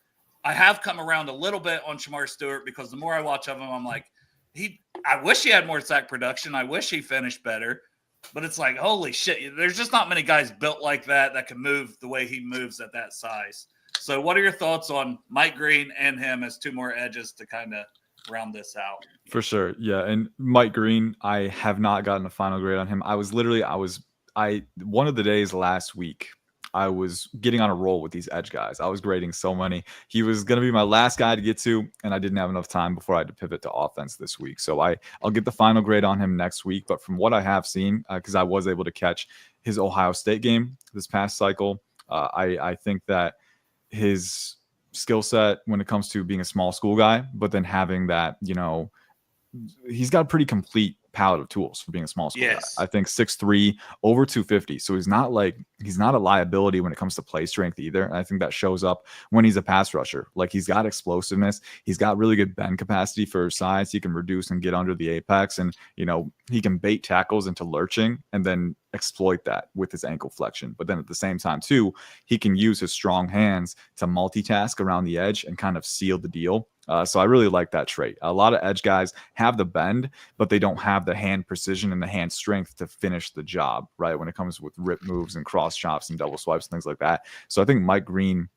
I have come around a little bit on Shamar Stewart, because the more I watch of him, I'm like, I wish he had more sack production. I wish he finished better. But it's like, holy shit, there's just not many guys built like that can move the way he moves at that size. So what are your thoughts on Mike Green and him as two more edges to kind of round this out? For sure. Yeah. And Mike Green, I have not gotten a final grade on him. One of the days last week, I was getting on a roll with these edge guys. I was grading so many. He was going to be my last guy to get to, and I didn't have enough time before I had to pivot to offense this week. So I'll get the final grade on him next week. But from what I have seen, because I was able to catch his Ohio State game this past cycle, I think that his skill set when it comes to being a small school guy, but then having that, he's got a pretty complete palette of tools for being a small school guy. I think 6'3", over 250. So he's not a liability when it comes to play strength either. And I think that shows up when he's a pass rusher. Like, he's got explosiveness. He's got really good bend capacity for his size. He can reduce and get under the apex. And, he can bait tackles into lurching and then exploit that with his ankle flexion. But then at the same time too, he can use his strong hands to multitask around the edge and kind of seal the deal. So I really like that trait. A lot of edge guys have the bend, but they don't have the hand precision and the hand strength to finish the job, right? When it comes with rip moves and cross chops and double swipes and things like that. So I think Mike Green,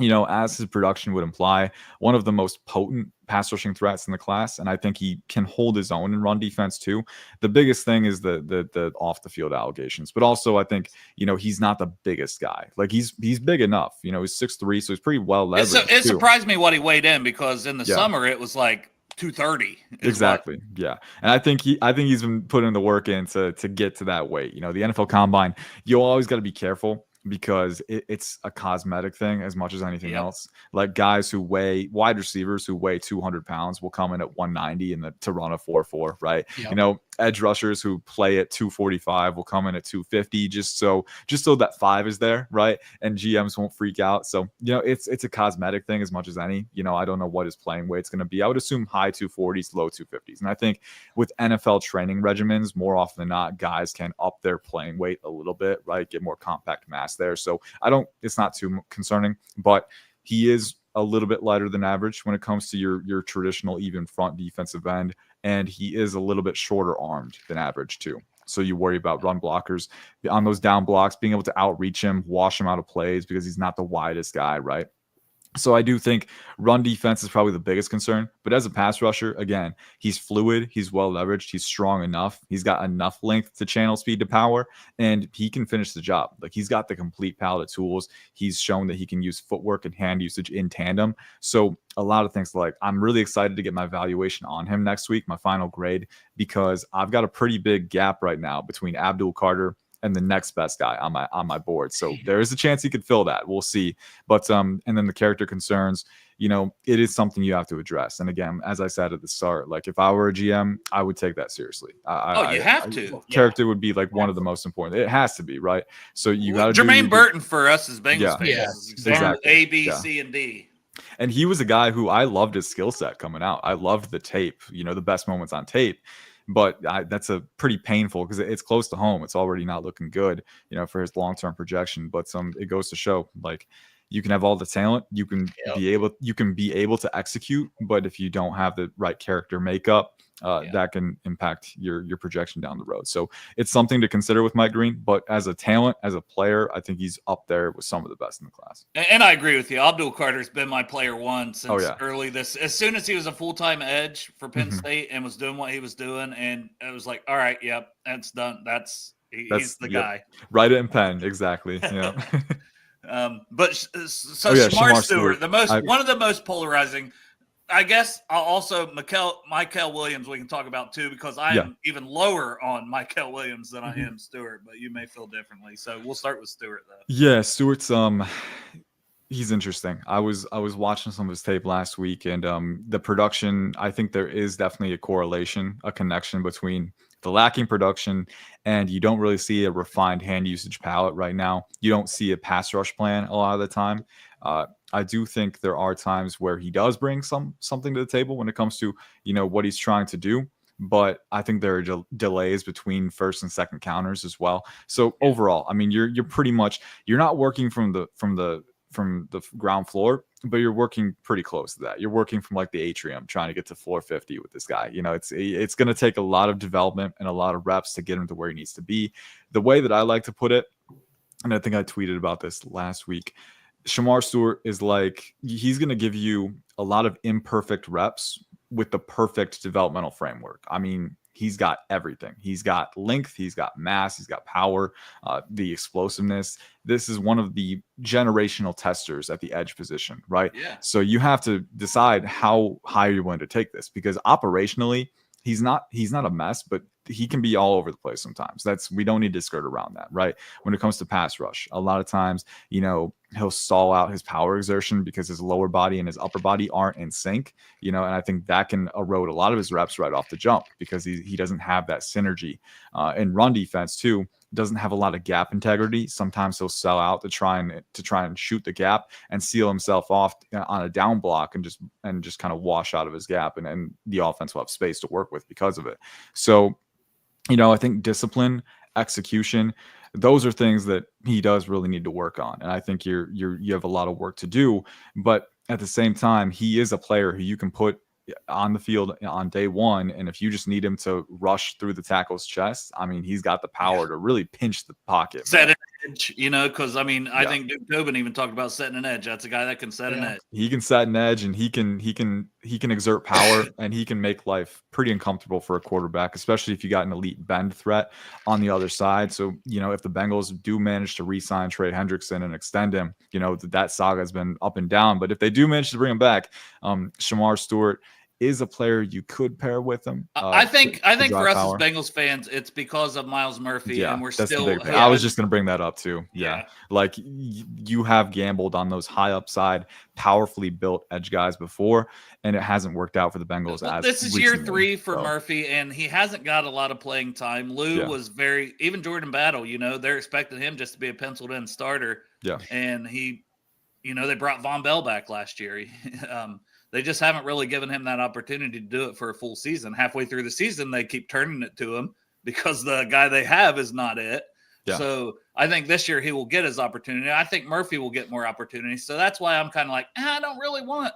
as his production would imply, one of the most potent pass rushing threats in the class. And I think he can hold his own in run defense too. The biggest thing is the off the field allegations, but also I think, he's not the biggest guy. Like, he's big enough, he's 6'3", so he's pretty well leveraged. It surprised me what he weighed in, because in the summer it was like 230. Exactly. Yeah. And I think he's been putting the work in to get to that weight. The NFL Combine, you always got to be careful, because it's a cosmetic thing as much as anything else. Like, wide receivers who weigh 200 pounds will come in at 190 to run a 4.4, right? Yep. Edge rushers who play at 245 will come in at 250 just so that 5 is there, right? And GMs won't freak out. So, it's a cosmetic thing as much as any. I don't know what his playing weight's going to be. I would assume high 240s, low 250s. And I think with NFL training regimens, more often than not, guys can up their playing weight a little bit, right? Get more compact mass there. So it's not too concerning, but he is a little bit lighter than average when it comes to your traditional even front defensive end. And he is a little bit shorter armed than average too. So you worry about run blockers on those down blocks, being able to outreach him, wash him out of plays, because he's not the widest guy, right? So I do think run defense is probably the biggest concern. But as a pass rusher, again, he's fluid, he's well leveraged, he's strong enough, he's got enough length to channel speed to power, and he can finish the job. Like, he's got the complete palette of tools. He's shown that he can use footwork and hand usage in tandem. So a lot of things, like, I'm really excited to get my valuation on him next week, my final grade, because I've got a pretty big gap right now between Abdul Carter and the next best guy on my board. So there is a chance he could fill that. We'll see. But and then the character concerns, it is something you have to address. And again, as I said at the start, like, if I were a GM, I would take that seriously. You have to. Character would be like one of the most important. It has to be, right? So you got to Jermaine Burton for us as Bengals fans. Yeah, exactly. A, B, C, and D. And he was a guy who I loved his skill set coming out. I loved the tape, the best moments on tape. But that's a pretty painful, because it's close to home. It's already not looking good, for his long-term projection. But it goes to show, like, you can have all the talent, you can be able to execute, but if you don't have the right character makeup, that can impact your projection down the road. So it's something to consider with Mike Green. But as a talent, as a player, I think he's up there with some of the best in the class. And I agree with you. Abdul Carter's been my player one since early this. As soon as he was a full-time edge for Penn State and was doing what he was doing, and it was like, all right, yep, that's done. He's the guy. Write it in pen, exactly. Yeah. But Shamar Stewart, one of the most polarizing. I guess also Michael Williams we can talk about too, because I am even lower on Michael Williams than I am Stewart, but you may feel differently. So we'll start with Stewart though. Yeah, Stewart's he's interesting. I was watching some of his tape last week, and the production, I think there is definitely a connection between the lacking production, and you don't really see a refined hand usage palette right now. You don't see a pass rush plan a lot of the time. I do think there are times where he does bring something to the table when it comes to, what he's trying to do. But I think there are delays between first and second counters as well. So overall, I mean, you're pretty much, you're not working from the ground floor, but you're working pretty close to that. You're working from like the atrium, trying to get to floor 50 with this guy. It's going to take a lot of development and a lot of reps to get him to where he needs to be. The way that I like to put it, and I think I tweeted about this last week, Shamar Stewart is like, he's going to give you a lot of imperfect reps with the perfect developmental framework. I mean, he's got everything. He's got length, he's got mass, he's got power, the explosiveness. This is one of the generational testers at the edge position, right? Yeah. So you have to decide how high you're willing to take this, because operationally, he's not a mess, but he can be all over the place sometimes. We don't need to skirt around that, right? When it comes to pass rush, a lot of times, he'll stall out his power exertion because his lower body and his upper body aren't in sync, and I think that can erode a lot of his reps right off the jump, because he doesn't have that synergy. In run defense too, doesn't have a lot of gap integrity. Sometimes he'll sell out to try and shoot the gap and seal himself off on a down block and just kind of wash out of his gap, and the offense will have space to work with because of it. So, I think discipline, execution, those are things that he does really need to work on. And I think you have a lot of work to do, but at the same time, he is a player who you can put on the field on day one, and if you just need him to rush through the tackle's chest, I mean, he's got the power to really pinch the pocket. Set an edge, because I think Duke Tobin even talked about setting an edge. That's a guy that can set an edge. He can set an edge, and he can exert power, and he can make life pretty uncomfortable for a quarterback, especially if you got an elite bend threat on the other side. So, if the Bengals do manage to re-sign Trey Hendrickson and extend him, that saga has been up and down. But if they do manage to bring him back, Shamar Stewart is a player you could pair with him. I think for us power. as Bengals fans, it's because of Miles Murphy, and we're still. I was just going to bring that up too. Yeah. Like you have gambled on those high upside, powerfully built edge guys before, and it hasn't worked out for the Bengals. This is year 3 for Murphy, and he hasn't got a lot of playing time. Lou was even Jordan Battle. They're expecting him just to be a penciled in starter. Yeah, and he, they brought Von Bell back last year. They just haven't really given him that opportunity to do it for a full season. Halfway through the season, they keep turning it to him because the guy they have is not it. Yeah. So I think this year he will get his opportunity. I think Murphy will get more opportunities. So that's why I'm kind of like, I don't really want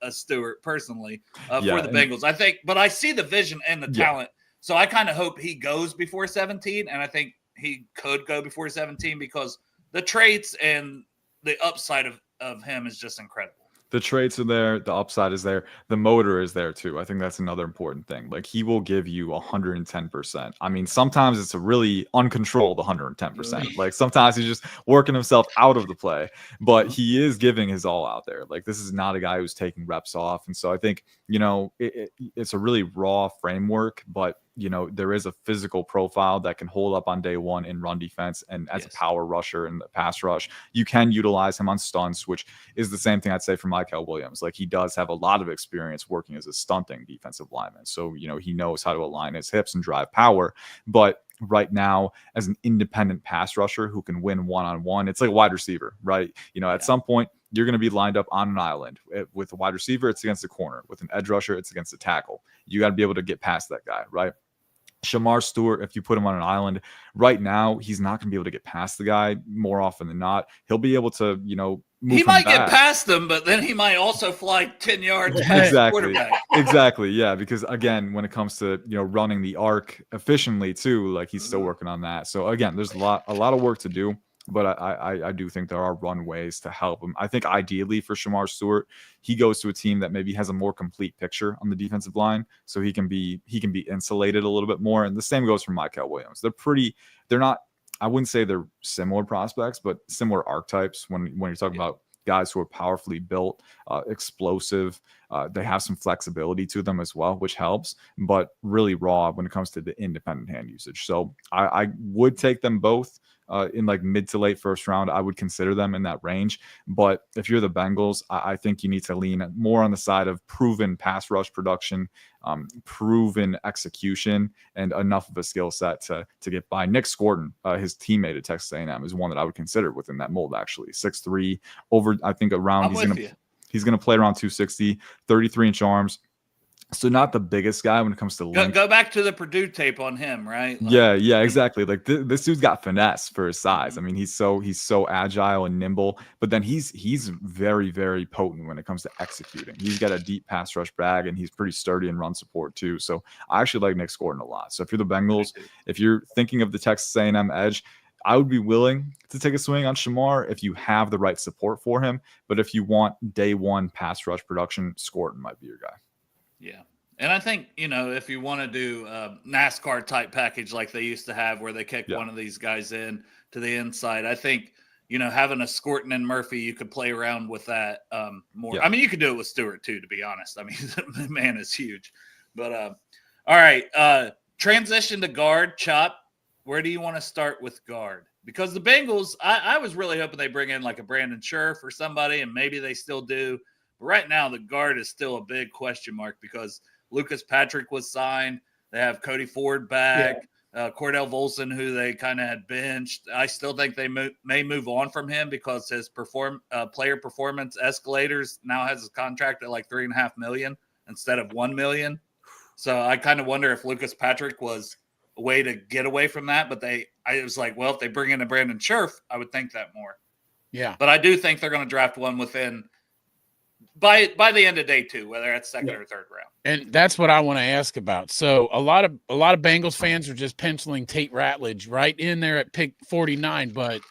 a Stewart personally for the Bengals. But I see the vision and the talent. So I kind of hope he goes before 17. And I think he could go before 17 because the traits and the upside of him is just incredible. The traits are there. The upside is there. The motor is there too. I think that's another important thing. Like he will give you 110%. I mean, sometimes it's a really uncontrolled 110%. Like sometimes he's just working himself out of the play, but he is giving his all out there. Like this is not a guy who's taking reps off. And so I think, it's a really raw framework, but there is a physical profile that can hold up on day one in run defense and as a power rusher in the pass rush. You can utilize him on stunts, which is the same thing I'd say for Michael Williams. Like he does have a lot of experience working as a stunting defensive lineman. So, he knows how to align his hips and drive power. But right now, as an independent pass rusher who can win one-on-one, it's like a wide receiver, right? At some point, you're going to be lined up on an island. With a wide receiver, it's against the corner. With an edge rusher, it's against the tackle. You got to be able to get past that guy, right? Shamar Stewart, if you put him on an island right now, he's not going to be able to get past the guy more often than not. He'll be able to, move he might get past them, but then he might also fly 10 yards. Exactly. Yeah. Because again, when it comes to, running the arc efficiently too, like he's still working on that. So again, there's a lot of work to do. But I do think there are runways to help him. I think ideally for Shamar Stewart, he goes to a team that maybe has a more complete picture on the defensive line, so he can be insulated a little bit more. And the same goes for Michael Williams. They're not. I wouldn't say they're similar prospects, but similar archetypes when you're talking about guys who are powerfully built, explosive. They have some flexibility to them as well, which helps, but really raw when it comes to the independent hand usage. So I would take them both. In like mid to late first round, I would consider them in that range. But if you're the Bengals, I think you need to lean more on the side of proven pass rush production, proven execution, and enough of a skill set to get by. Nick Scorton, his teammate at Texas A&M, is one that I would consider within that mold, actually. 6'3", over, I think, around, he's going to play around 260, 33-inch arms. So not the biggest guy when it comes to length. Go back to the Purdue tape on him, right? Yeah, exactly. Like this dude's got finesse for his size. I mean, he's so agile and nimble, but then he's very, very potent when it comes to executing. He's got a deep pass rush bag, and he's pretty sturdy in run support too. So I actually like Nick Scorton a lot. So if you're the Bengals, if you're thinking of the Texas A&M edge, I would be willing to take a swing on Shamar if you have the right support for him. But if you want day one pass rush production, Scorton might be your guy. Yeah. And I think, if you want to do a NASCAR type package like they used to have where they kick one of these guys in to the inside, I think, having a Scorton and Murphy, you could play around with that more. Yeah. I mean, you could do it with Stewart too, to be honest. I mean, the man is huge. But all right, transition to guard. Chop, where do you want to start with guard? Because the Bengals, I was really hoping they bring in like a Brandon Scherf or somebody, and maybe they still do. But right now, the guard is still a big question mark because Lucas Patrick was signed. They have Cody Ford back. Cordell Volson, who they kind of had benched. I still think they may move on from him because his player performance escalators now has a contract at like $3.5 million instead of $1 million. So I kind of wonder if Lucas Patrick was a way to get away from that. But I was like, well, if they bring in a Brandon Scherf, I would think that more. Yeah. But I do think they're going to draft one within by the end of day 2, whether that's second or third round. And that's what I want to ask about. So a lot of Bengals fans are just penciling Tate Ratledge right in there at pick 49, but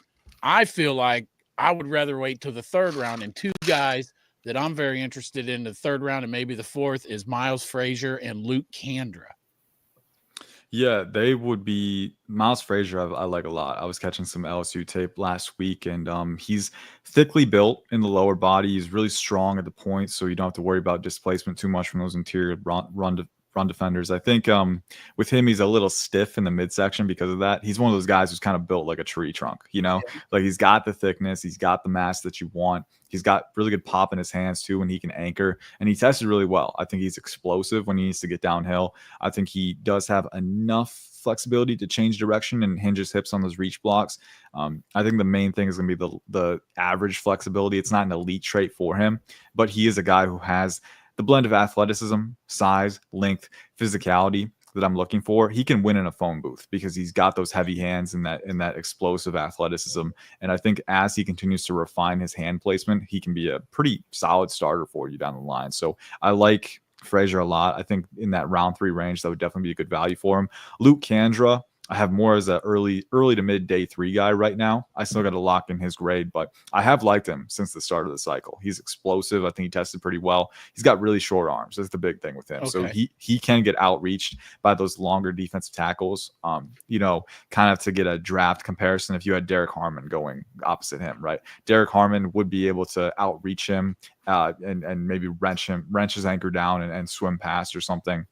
I feel like I would rather wait till the third round. And 2 guys that I'm very interested in the third round and maybe the fourth is Miles Frazier and Luke Kandra. Yeah, they would be Miles Frazier. I like a lot. I was catching some LSU tape last week, and he's thickly built in the lower body. He's really strong at the point, so you don't have to worry about displacement too much from those interior run defenders. I think with him, he's a little stiff in the midsection because of that. He's one of those guys who's kind of built like a tree trunk, like he's got the thickness, he's got the mass that you want. He's got really good pop in his hands too when he can anchor, and he tested really well. I think he's explosive when he needs to get downhill. I think he does have enough flexibility to change direction and hinge his hips on those reach blocks. I think the main thing is going to be the average flexibility. It's not an elite trait for him, but he is a guy who has the blend of athleticism, size, length, physicality that I'm looking for. He can win in a phone booth because he's got those heavy hands and that explosive athleticism. And I think as he continues to refine his hand placement, he can be a pretty solid starter for you down the line. So I like Frazier a lot. I think in that round 3 range, that would definitely be a good value for him. Luke Kandra, I have more as a early to mid day 3 guy right now. I still got to lock in his grade, but I have liked him since the start of the cycle. He's explosive. I think he tested pretty well. He's got really short arms. That's the big thing with him. Okay. So he can get outreached by those longer defensive tackles. Kind of to get a draft comparison, if you had Derek Harmon going opposite him, right? Derek Harmon would be able to outreach him and maybe wrench his anchor down and swim past or something.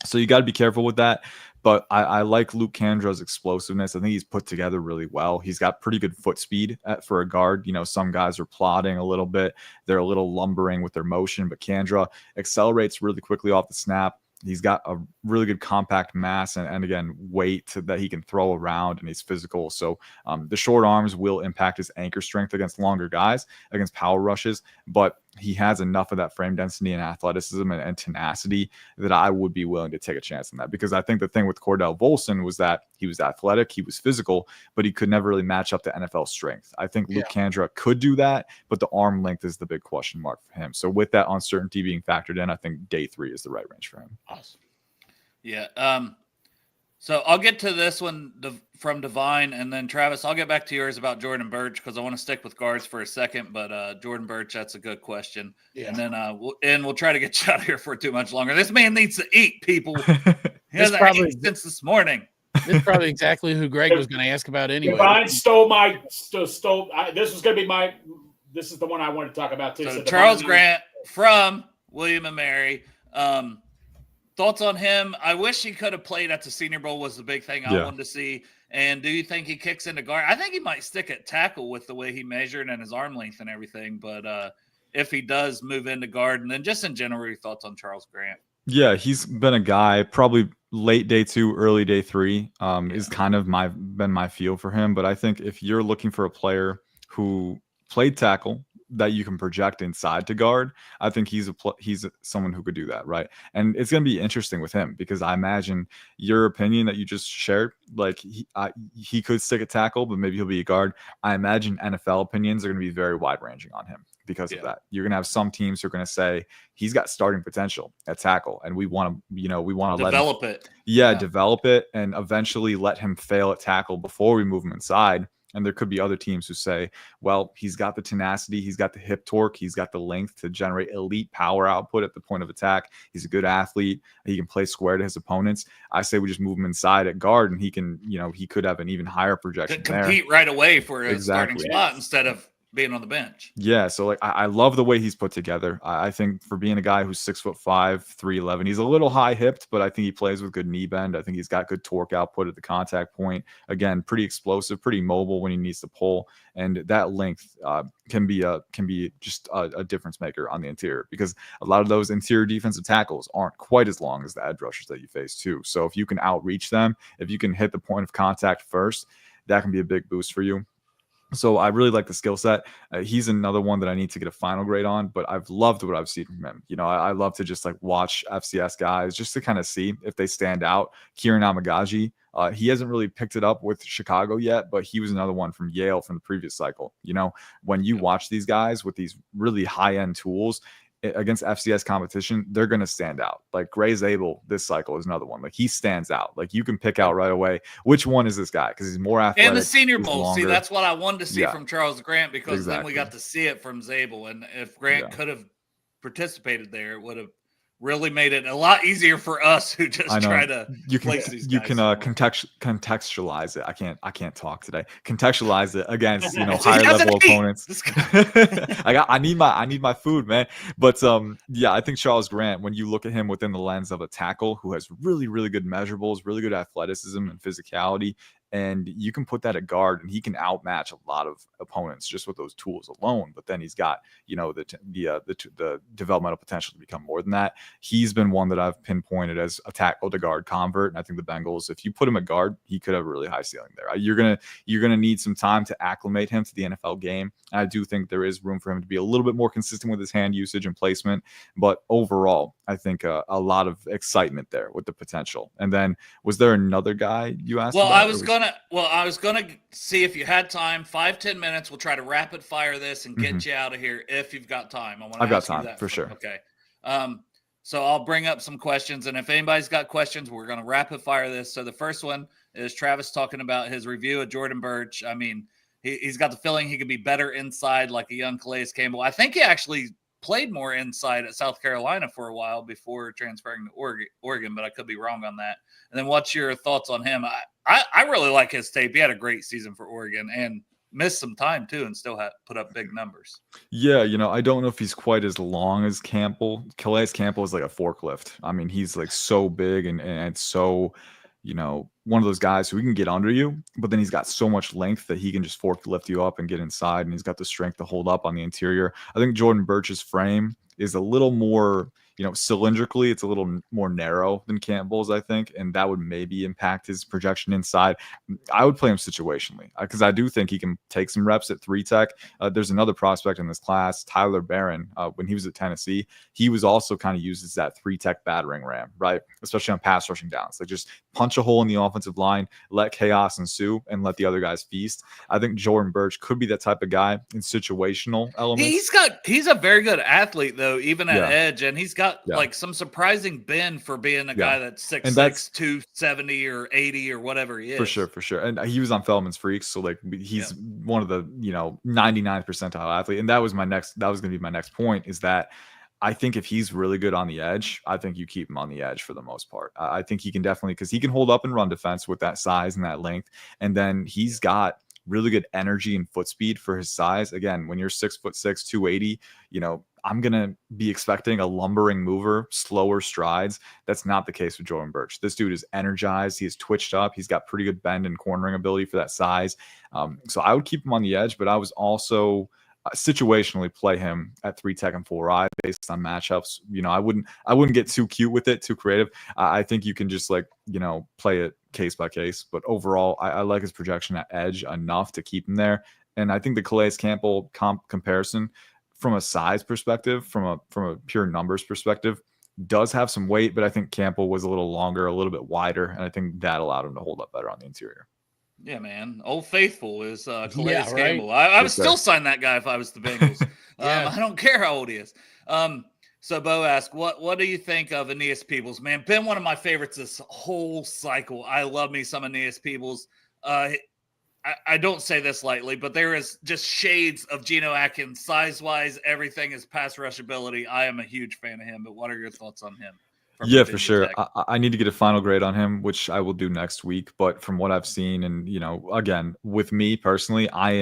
So you got to be careful with that. But I like Luke Kandra's explosiveness. I think he's put together really well. He's got pretty good foot speed for a guard. Some guys are plodding a little bit. They're a little lumbering with their motion, but Kandra accelerates really quickly off the snap. He's got a really good compact mass and again, weight that he can throw around, and he's physical. So the short arms will impact his anchor strength against longer guys, against power rushes, but he has enough of that frame density and athleticism and tenacity that I would be willing to take a chance on that. Because I think the thing with Cordell Volson was that he was athletic, he was physical, but he could never really match up to NFL strength. I think Luke Kandra could do that, but the arm length is the big question mark for him. So with that uncertainty being factored in, I think day 3 is the right range for him. Awesome. Yeah. So I'll get to this one from Divine, and then Travis, I'll get back to yours about Jordan Birch because I want to stick with guards for a second. But Jordan Birch, that's a good question. Yeah. And then we'll try to get you out of here for too much longer. This man needs to eat, people. He hasn't eaten since this morning. This is probably exactly who Greg was going to ask about anyway. Divine stole this was going to be this is the one I wanted to talk about too. So Charles Grant from William and Mary. Thoughts on him? I wish he could have played at the Senior Bowl was the big thing I wanted to see. And do you think he kicks into guard? I think he might stick at tackle with the way he measured and his arm length and everything. But if he does move into guard, and then just in general, your thoughts on Charles Grant? Yeah, he's been a guy probably late day 2, early day 3 is kind of been my feel for him. But I think if you're looking for a player who played tackle that you can project inside to guard, I think he's someone who could do that, right? And it's going to be interesting with him because I imagine your opinion that you just shared, like he could stick at tackle, but maybe he'll be a guard. I imagine NFL opinions are going to be very wide ranging on him because of that. You're going to have some teams who are going to say he's got starting potential at tackle, and we want to develop it. Yeah, develop it and eventually let him fail at tackle before we move him inside. And there could be other teams who say, well, he's got the tenacity, he's got the hip torque, he's got the length to generate elite power output at the point of attack. He's a good athlete. He can play square to his opponents. I say we just move him inside at guard, and he can, he could have an even higher projection to compete there. right away for a Exactly. starting spot instead of being on the bench. Yeah, so like I love the way he's put together. I think for being a guy who's 6'5", 311, he's a little high hipped, but I think he plays with good knee bend. I think he's got good torque output at the contact point. Again, pretty explosive, pretty mobile when he needs to pull, and that length can be just a difference maker on the interior, because a lot of those interior defensive tackles aren't quite as long as the edge rushers that you face too. So if you can outreach them, if you can hit the point of contact first, that can be a big boost for you. So I really like the skill set. He's another one that I need to get a final grade on, but I've loved what I've seen from him. I love to just like watch FCS guys just to kind of see if they stand out. Kieran Amagaji, he hasn't really picked it up with Chicago yet, but he was another one from Yale from the previous cycle. When you watch these guys with these really high-end tools against FCS competition, they're going to stand out. Like Gray Zabel this cycle is another one. Like he stands out. Like you can pick out right away which one is this guy, because he's more athletic. And the Senior Bowl. See, that's what I wanted to see from Charles Grant, because then we Exactly. got to see it from Zabel. And if Grant could have participated there, it would have really made it a lot easier for us who just try to place these guys. You can contextualize it. I can't talk today. Contextualize it against higher level opponents. I need my food, man. But I think Charles Grant, when you look at him within the lens of a tackle who has really, really good measurables, really good athleticism and physicality, and you can put that at guard, and he can outmatch a lot of opponents just with those tools alone. But then he's got, the developmental potential to become more than that. He's been one that I've pinpointed as a tackle to guard convert, and I think the Bengals, if you put him at guard, he could have a really high ceiling there. You're gonna need some time to acclimate him to the NFL game. And I do think there is room for him to be a little bit more consistent with his hand usage and placement. But overall, I think a lot of excitement there with the potential. And then, was there another guy you asked? Well, I was gonna see if you had time. 5-10 minutes. We'll try to rapid fire this and get you out of here if you've got time. I've got time for sure. Okay. So I'll bring up some questions, and if anybody's got questions, we're going to rapid fire this. So the first one is Travis talking about his review of Jordan Burch. I mean, he's got the feeling he could be better inside, like a young Calais Campbell. I think he actually played more inside at South Carolina for a while before transferring to Oregon, but I could be wrong on that. And then what's your thoughts on him? I really like his tape. He had a great season for Oregon and missed some time too, and still put up big numbers. Yeah, I don't know if he's quite as long as Campbell. Calais Campbell is like a forklift. I mean, he's like so big and so, one of those guys who can get under you, but then he's got so much length that he can just forklift you up and get inside, and he's got the strength to hold up on the interior. I think Jordan Burch's frame is a little more, cylindrically, it's a little more narrow than Campbell's, I think, and that would maybe impact his projection inside. I would play him situationally, because I do think he can take some reps at 3-tech. There's another prospect in this class, Tyler Barron. When he was at Tennessee, he was also kind of used as that 3-tech battering ram, right? Especially on pass rushing downs. Like just punch a hole in the offensive line, let chaos ensue, and let the other guys feast. I think Jordan Burch could be that type of guy in situational elements. He's a very good athlete, though, even at edge, and he's got like some surprising bend for being a guy that's 6'6", 270 or 80 or whatever he is. For sure. And he was on Feldman's Freaks, so like he's one of the 99th percentile athlete. And that was going to be my next point, is that I think if he's really good on the edge, I think you keep him on the edge for the most part. I think he can definitely, because he can hold up and run defense with that size and that length, and then he's got really good energy and foot speed for his size. Again, when you're 6'6", 280, I'm going to be expecting a lumbering mover, slower strides. That's not the case with Jordan Burch. This dude is energized. He's twitched up. He's got pretty good bend and cornering ability for that size. So I would keep him on the edge, but I was also situationally play him at 3-tech and 4-eye based on matchups. I wouldn't get too cute with it, too creative. I think you can just play it case by case, but overall I like his projection at edge enough to keep him there. And I think the Calais Campbell comparison from a size perspective, from a pure numbers perspective, does have some weight, but I think Campbell was a little longer, a little bit wider, and I think that allowed him to hold up better on the interior. Yeah, man. Old Faithful is Calais Campbell. I would still sign that guy if I was the Bengals. I don't care how old he is. So Bo asked, what do you think of Aeneas Peebles? Man, been one of my favorites this whole cycle. I love me some Aeneas Peebles. I don't say this lightly, but there is just shades of Geno Atkins, size-wise, everything is pass rush ability. I am a huge fan of him, but what are your thoughts on him? Yeah, for Virginia sure. Tech? I need to get a final grade on him, which I will do next week. But from what I've seen, and again, with me personally, I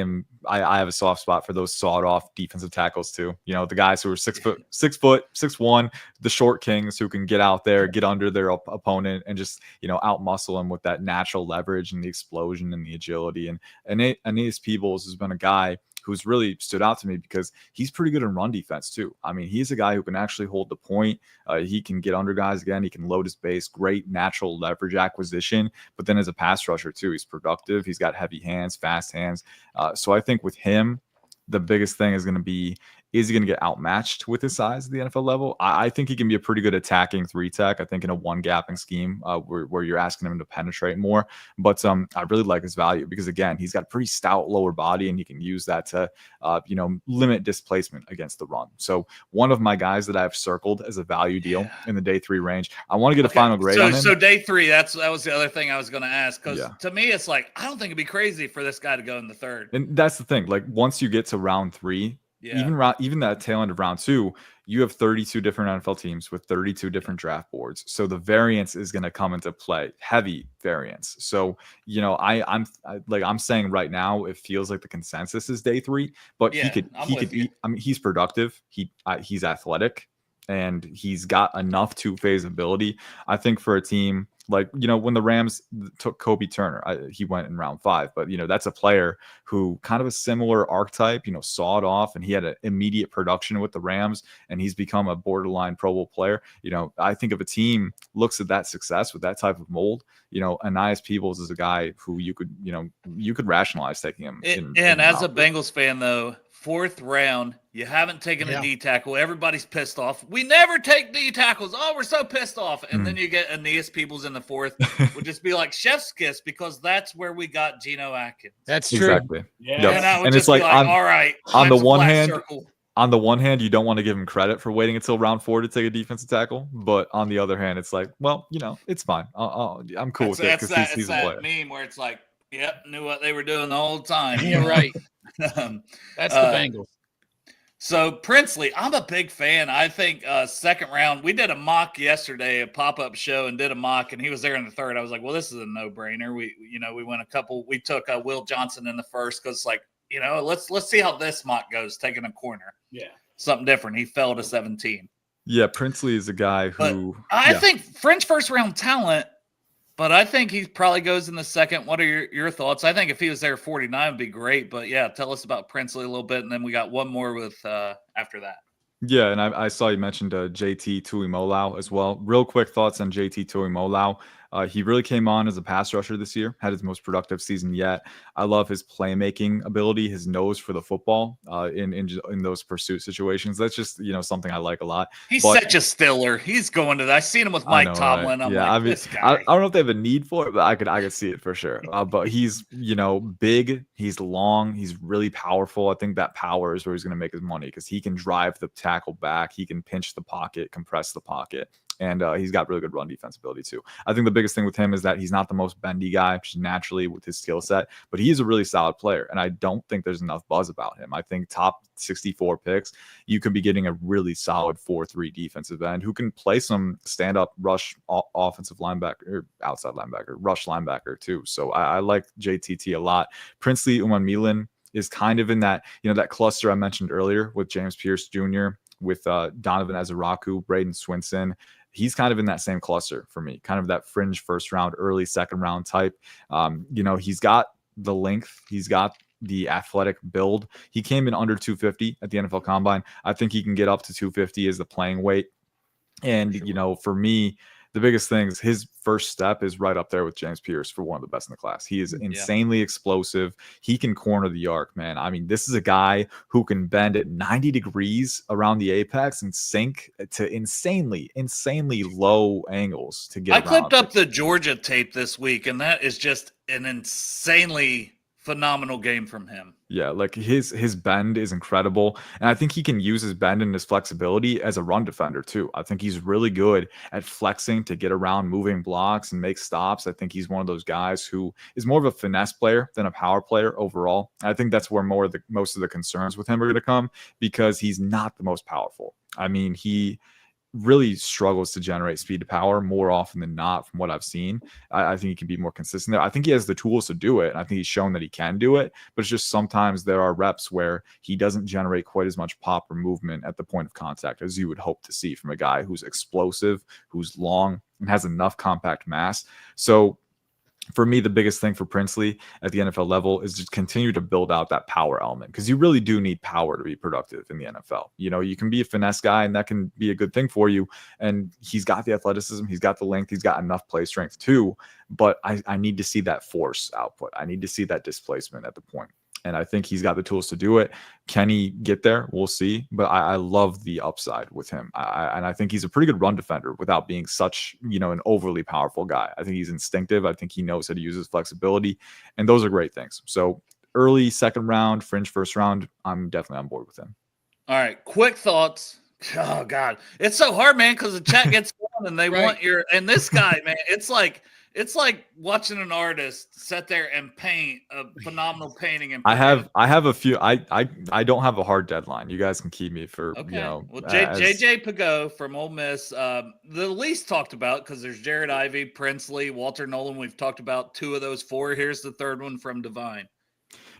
have a soft spot for those sawed-off defensive tackles too. The guys who are 6', 6'1", the short kings who can get out there, get under their opponent, and just out muscle him with that natural leverage and the explosion and the agility. And Aeneas Peebles has been a guy who's really stood out to me because he's pretty good in run defense too. I mean, he's a guy who can actually hold the point. He can get under guys again. He can load his base. Great natural leverage acquisition. But then as a pass rusher too, he's productive. He's got heavy hands, fast hands. So I think with him, the biggest thing is going to be, is he going to get outmatched with his size at the NFL level? I think he can be a pretty good attacking 3-tech. I think in a one-gapping scheme where you're asking him to penetrate more. But I really like his value because, again, he's got a pretty stout lower body, and he can use that to, limit displacement against the run. So one of my guys that I've circled as a value deal in the day 3 range. I want to get a final grade on him. So day 3, that was the other thing I was going to ask, because to me, it's like, I don't think it'd be crazy for this guy to go in the 3rd. And that's the thing. Like, once you get to round 3, even that tail end of round 2, you have 32 different NFL teams with 32 different draft boards. So the variance is going to come into play, heavy variance. So, I'm saying right now, it feels like the consensus is day 3, but he's productive. He's athletic, and he's got enough 2-phase ability. I think for a team like, when the Rams took Kobe Turner, he went in round 5, but that's a player who kind of a similar archetype, sawed off, and he had an immediate production with the Rams, and he's become a borderline Pro Bowl player. I think if a team looks at that success with that type of mold, Aeneas Peebles is a guy who you could rationalize taking him. And as a Bengals fan, though, 4th round, you haven't taken a D tackle. Everybody's pissed off. We never take D tackles. Oh, we're so pissed off. And then you get Aeneas Peebles in the 4th. Would just be like chef's kiss, because that's where we got Geno Atkins. That's true. Exactly. Yeah. Yep. And I would And just it's like, be like, all right. on the one hand, you don't want to give him credit for waiting until round 4 to take a defensive tackle. But on the other hand, it's like, well, it's fine. I'm cool with it because he's a player. Meme where it's like, yep, knew what they were doing the whole time. You're right. That's the Bengals. So Princely, I'm a big fan. I think 2nd round, we did a mock yesterday, a pop-up show, and did a mock, and he was there in the 3rd. I was like, well, this is a no-brainer. We went we took Will Johnson in the 1st because, like, let's see how this mock goes, taking a corner. Yeah. Something different. He fell to 17. Yeah, Princely is a guy who I think French 1st round talent, but I think he probably goes in the 2nd. What are your thoughts? I think if he was there 49 would be great. But yeah, tell us about Princely a little bit, and then we got one more with after that. Yeah, and I saw you mentioned JT Tuimoloau as well. Real quick thoughts on JT Tuimoloau. He really came on as a pass rusher this year, had his most productive season yet. I love his playmaking ability, his nose for the football in those pursuit situations. That's just something I like a lot. He's such a stiller. He's going to that. I seen him with Mike Tomlin. Right? I'm like, this guy. I don't know if they have a need for it, but I could see it for sure. But he's big, he's long, he's really powerful. I think that power is where he's going to make his money because he can drive the tackle back, he can pinch the pocket, compress the pocket. And he's got really good run defense ability too. I think the biggest thing with him is that he's not the most bendy guy, just naturally with his skill set, but he's a really solid player. And I don't think there's enough buzz about him. I think top 64 picks, you could be getting a really solid 4-3 defensive end who can play some stand-up rush offensive linebacker, or outside linebacker, rush linebacker too. So I like JTT a lot. Princely Umanmielen is kind of in that, that cluster I mentioned earlier with James Pierce Jr., with Donovan Ezeraku, Braden Swinson. He's kind of in that same cluster for me, kind of that fringe 1st round, early 2nd round type. He's got the length, he's got the athletic build. He came in under 250 at the NFL Combine. I think he can get up to 250 as the playing weight. And, for me, the biggest thing is his first step is right up there with James Pierce for one of the best in the class. He is insanely explosive. He can corner the arc, man. I mean, this is a guy who can bend at 90 degrees around the apex and sink to insanely low angles to get I clipped up the Georgia tape this week, and that is just an insanely phenomenal game from him. Yeah, like his bend is incredible, and I think he can use his bend and his flexibility as a run defender too. I think he's really good at flexing to get around moving blocks and make stops. I think he's one of those guys who is more of a finesse player than a power player overall. I think that's where most of the concerns with him are going to come, because he's not the most powerful. I mean, he really struggles to generate speed to power more often than not from what I've seen. I think he can be more consistent there. I think he has the tools to do it, and I think he's shown that he can do it, but it's just sometimes there are reps where he doesn't generate quite as much pop or movement at the point of contact as you would hope to see from a guy who's explosive, who's long, and has enough compact mass. So for me, the biggest thing for Princely at the NFL level is just continue to build out that power element, because you really do need power to be productive in the NFL. You know, you can be a finesse guy and that can be a good thing for you. And he's got the athleticism, he's got the length, he's got enough play strength too. But I need to see that force output. I need to see that displacement at the point. And I think he's got the tools to do it. Can he get there? We'll see. But I love the upside with him. And I think he's a pretty good run defender without being such, an overly powerful guy. I think he's instinctive. I think he knows how to use his flexibility. And those are great things. So early second round, fringe first round, I'm definitely on board with him. All right. Quick thoughts. Oh, God. It's so hard, man, because the chat gets on and they want and this guy, man, it's like watching an artist sit there and paint a phenomenal painting. And I have a few. I don't have a hard deadline. You guys can keep me for Well, JJ Pagot from Ole Miss, the least talked about, because there's Jared Ivey, Princely, Walter Nolan. We've talked about two of those four. Here's the third one from Divine.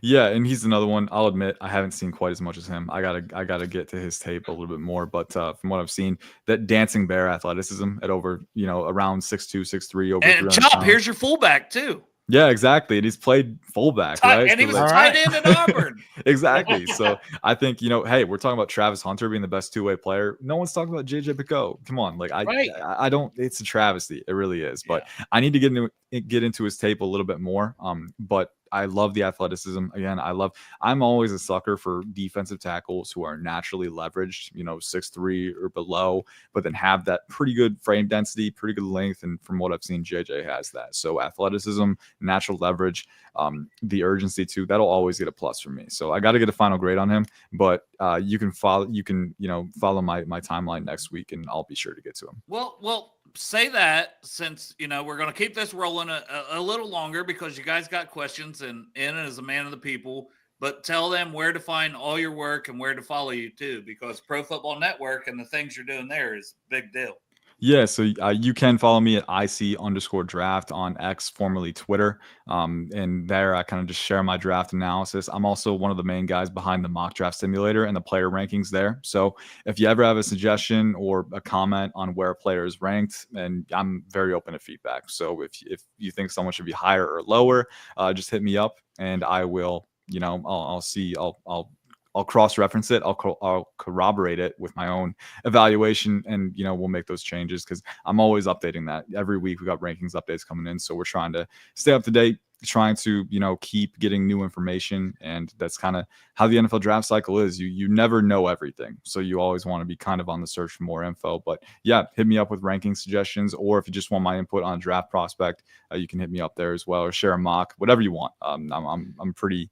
Yeah, and he's another one. I'll admit I haven't seen quite as much as him. I gotta get to his tape a little bit more. But from what I've seen, that dancing bear athleticism at over around 6'2", 6'3", over. And Chop, pounds. Here's your fullback too. Yeah, exactly. And he's played fullback, right? And he was a tight end at Auburn. Exactly. So I think, hey, we're talking about Travis Hunter being the best two-way player. No one's talking about JJ Pagot. Come on. Like I don't, it's a travesty. It really is. But I need to get into his tape a little bit more. But I love the athleticism. Again, I'm always a sucker for defensive tackles who are naturally leveraged, 6'3" or below, but then have that pretty good frame density, pretty good length. And from what I've seen, JJ has that. So athleticism, natural leverage, the urgency too, that'll always get a plus for me. So I got to get a final grade on him, but you can follow my timeline next week and I'll be sure to get to him. Well, say that, since we're going to keep this rolling a little longer because you guys got questions, and Ian is a man of the people, but tell them where to find all your work and where to follow you too, because Pro Football Network and the things you're doing there is a big deal. Yeah, so you can follow me at IC_draft on X, formerly Twitter. And there I kind of just share my draft analysis. I'm also one of the main guys behind the mock draft simulator and the player rankings there. So if you ever have a suggestion or a comment on where a player is ranked, and I'm very open to feedback. So if you think someone should be higher or lower, just hit me up and I will, I'll see, I'll cross-reference it. I'll corroborate it with my own evaluation, and we'll make those changes, because I'm always updating that. Every week we got rankings updates coming in, so we're trying to stay up to date, trying to keep getting new information, and that's kind of how the NFL draft cycle is. You never know everything, so you always want to be kind of on the search for more info. But yeah, hit me up with ranking suggestions, or if you just want my input on a draft prospect, you can hit me up there as well, or share a mock, whatever you want. I'm pretty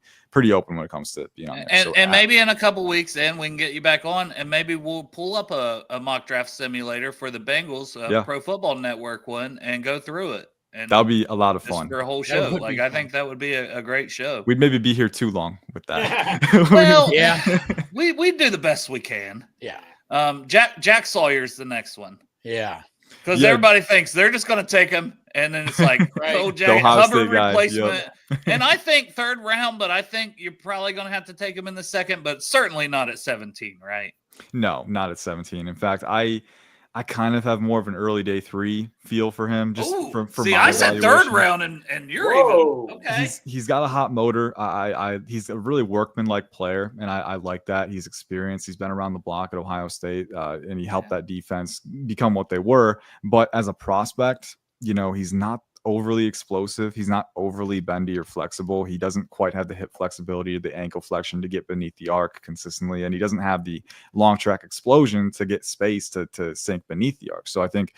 open when it comes to being on there. And maybe in a couple weeks, then we can get you back on, and maybe we'll pull up a mock draft simulator for the Bengals, Pro Football Network one, and go through it. And that'll be a lot of fun for a whole show. I think that would be a great show. We'd maybe be here too long with that. Well, yeah, we do the best we can. Yeah. Jack Sawyer's the next one. Yeah. Because everybody thinks they're just going to take him, and then it's like, oh, Jack Hubbard replacement. And I think third round, but I think you're probably going to have to take him in the second, but certainly not at 17, right? No, not at 17. In fact, I kind of have more of an early day 3 feel for him. Just from see, I said third round, and you're even okay. He's got a hot motor. He's a really workman-like player, and I like that. He's experienced. He's been around the block at Ohio State, and he helped that defense become what they were. But as a prospect, he's not overly explosive. He's not overly bendy or flexible. He doesn't quite have the hip flexibility or the ankle flexion to get beneath the arc consistently. And he doesn't have the long track explosion to get space to sink beneath the arc. So I think,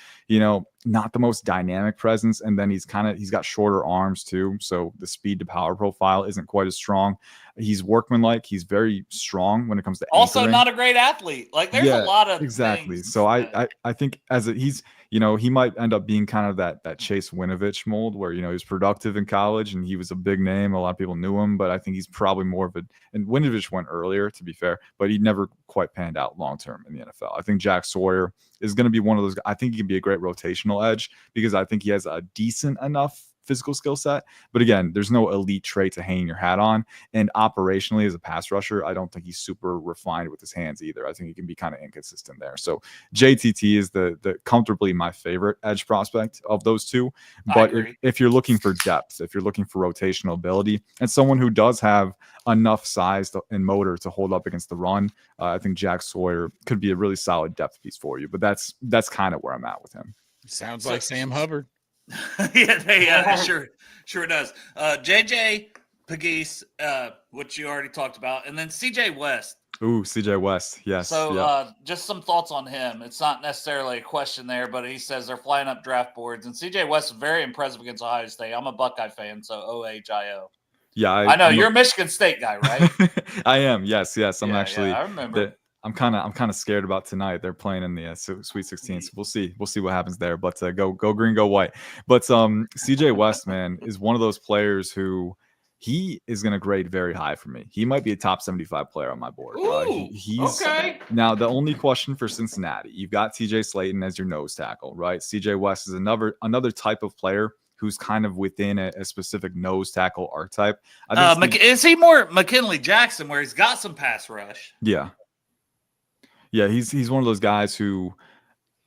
not the most dynamic presence. And then he's got shorter arms too. So the speed to power profile isn't quite as strong. He's workmanlike. He's very strong when it comes to also anchoring. not a great athlete. Like there's a lot of exactly. things So I think he's he might end up being kind of that Chase Winovich mold where he was productive in college and he was a big name. A lot of people knew him, but I think he's probably more of and Winovich went earlier, to be fair, but he never quite panned out long term in the NFL. I think Jack Sawyer is going to be one of those. I think he can be a great rotational edge because I think he has a decent enough physical skill set. But again, there's no elite trait to hang your hat on. And operationally, as a pass rusher, I don't think he's super refined with his hands either. I think he can be kind of inconsistent there. So JTT is the comfortably my favorite edge prospect of those two. But if you're looking for depth, if you're looking for rotational ability, and someone who does have enough size and motor to hold up against the run, I think Jack Sawyer could be a really solid depth piece for you. But that's kind of where I'm at with him. Sounds like Sam Hubbard. yeah, sure does. JJ Pegues, which you already talked about, and then CJ West. Ooh, CJ West, yes. So just some thoughts on him. It's not necessarily a question there, but he says they're flying up draft boards, and CJ West is very impressive against Ohio State. I'm a Buckeye fan, so OHIO. Yeah, I know you're a Michigan State guy, right? I am. Yes. I'm actually. I remember. I'm kind of scared about tonight. They're playing in the Sweet 16, so we'll see what happens there. But go green, go white. But CJ West, man, is one of those players who he is going to grade very high for me. He might be a top 75 player on my board. He's okay. Now the only question for Cincinnati, you've got TJ Slayton as your nose tackle, right? CJ West is another type of player who's kind of within a specific nose tackle archetype. Is he more McKinley Jackson, where he's got some pass rush? Yeah, he's one of those guys who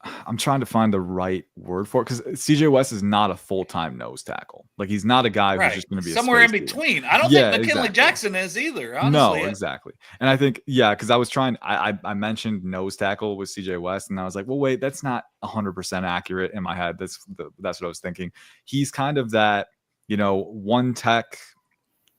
I'm trying to find the right word for it, because CJ West is not a full-time nose tackle. Like, he's not a guy who's just going to be somewhere in between. I don't think McKinley Jackson is either. Honestly. No, exactly. And I think, because I was I mentioned nose tackle with CJ West, and I was like, well, wait, that's not 100% accurate in my head. That's what I was thinking. He's kind of that, one tech,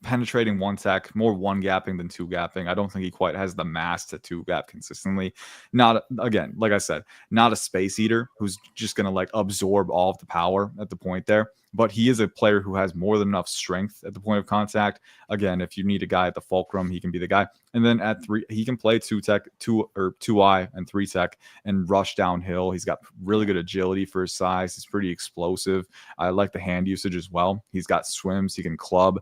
penetrating one tech, more one gapping than two gapping. I don't think he quite has the mass to two gap consistently. Not, again, like I said, not a space eater who's just going to like absorb all of the power at the point there. But he is a player who has more than enough strength at the point of contact. Again, if you need a guy at the fulcrum, he can be the guy. And then at 3, he can play 2I and 3 tech and rush downhill. He's got really good agility for his size. He's pretty explosive. I like the hand usage as well. He's got swims. He can club.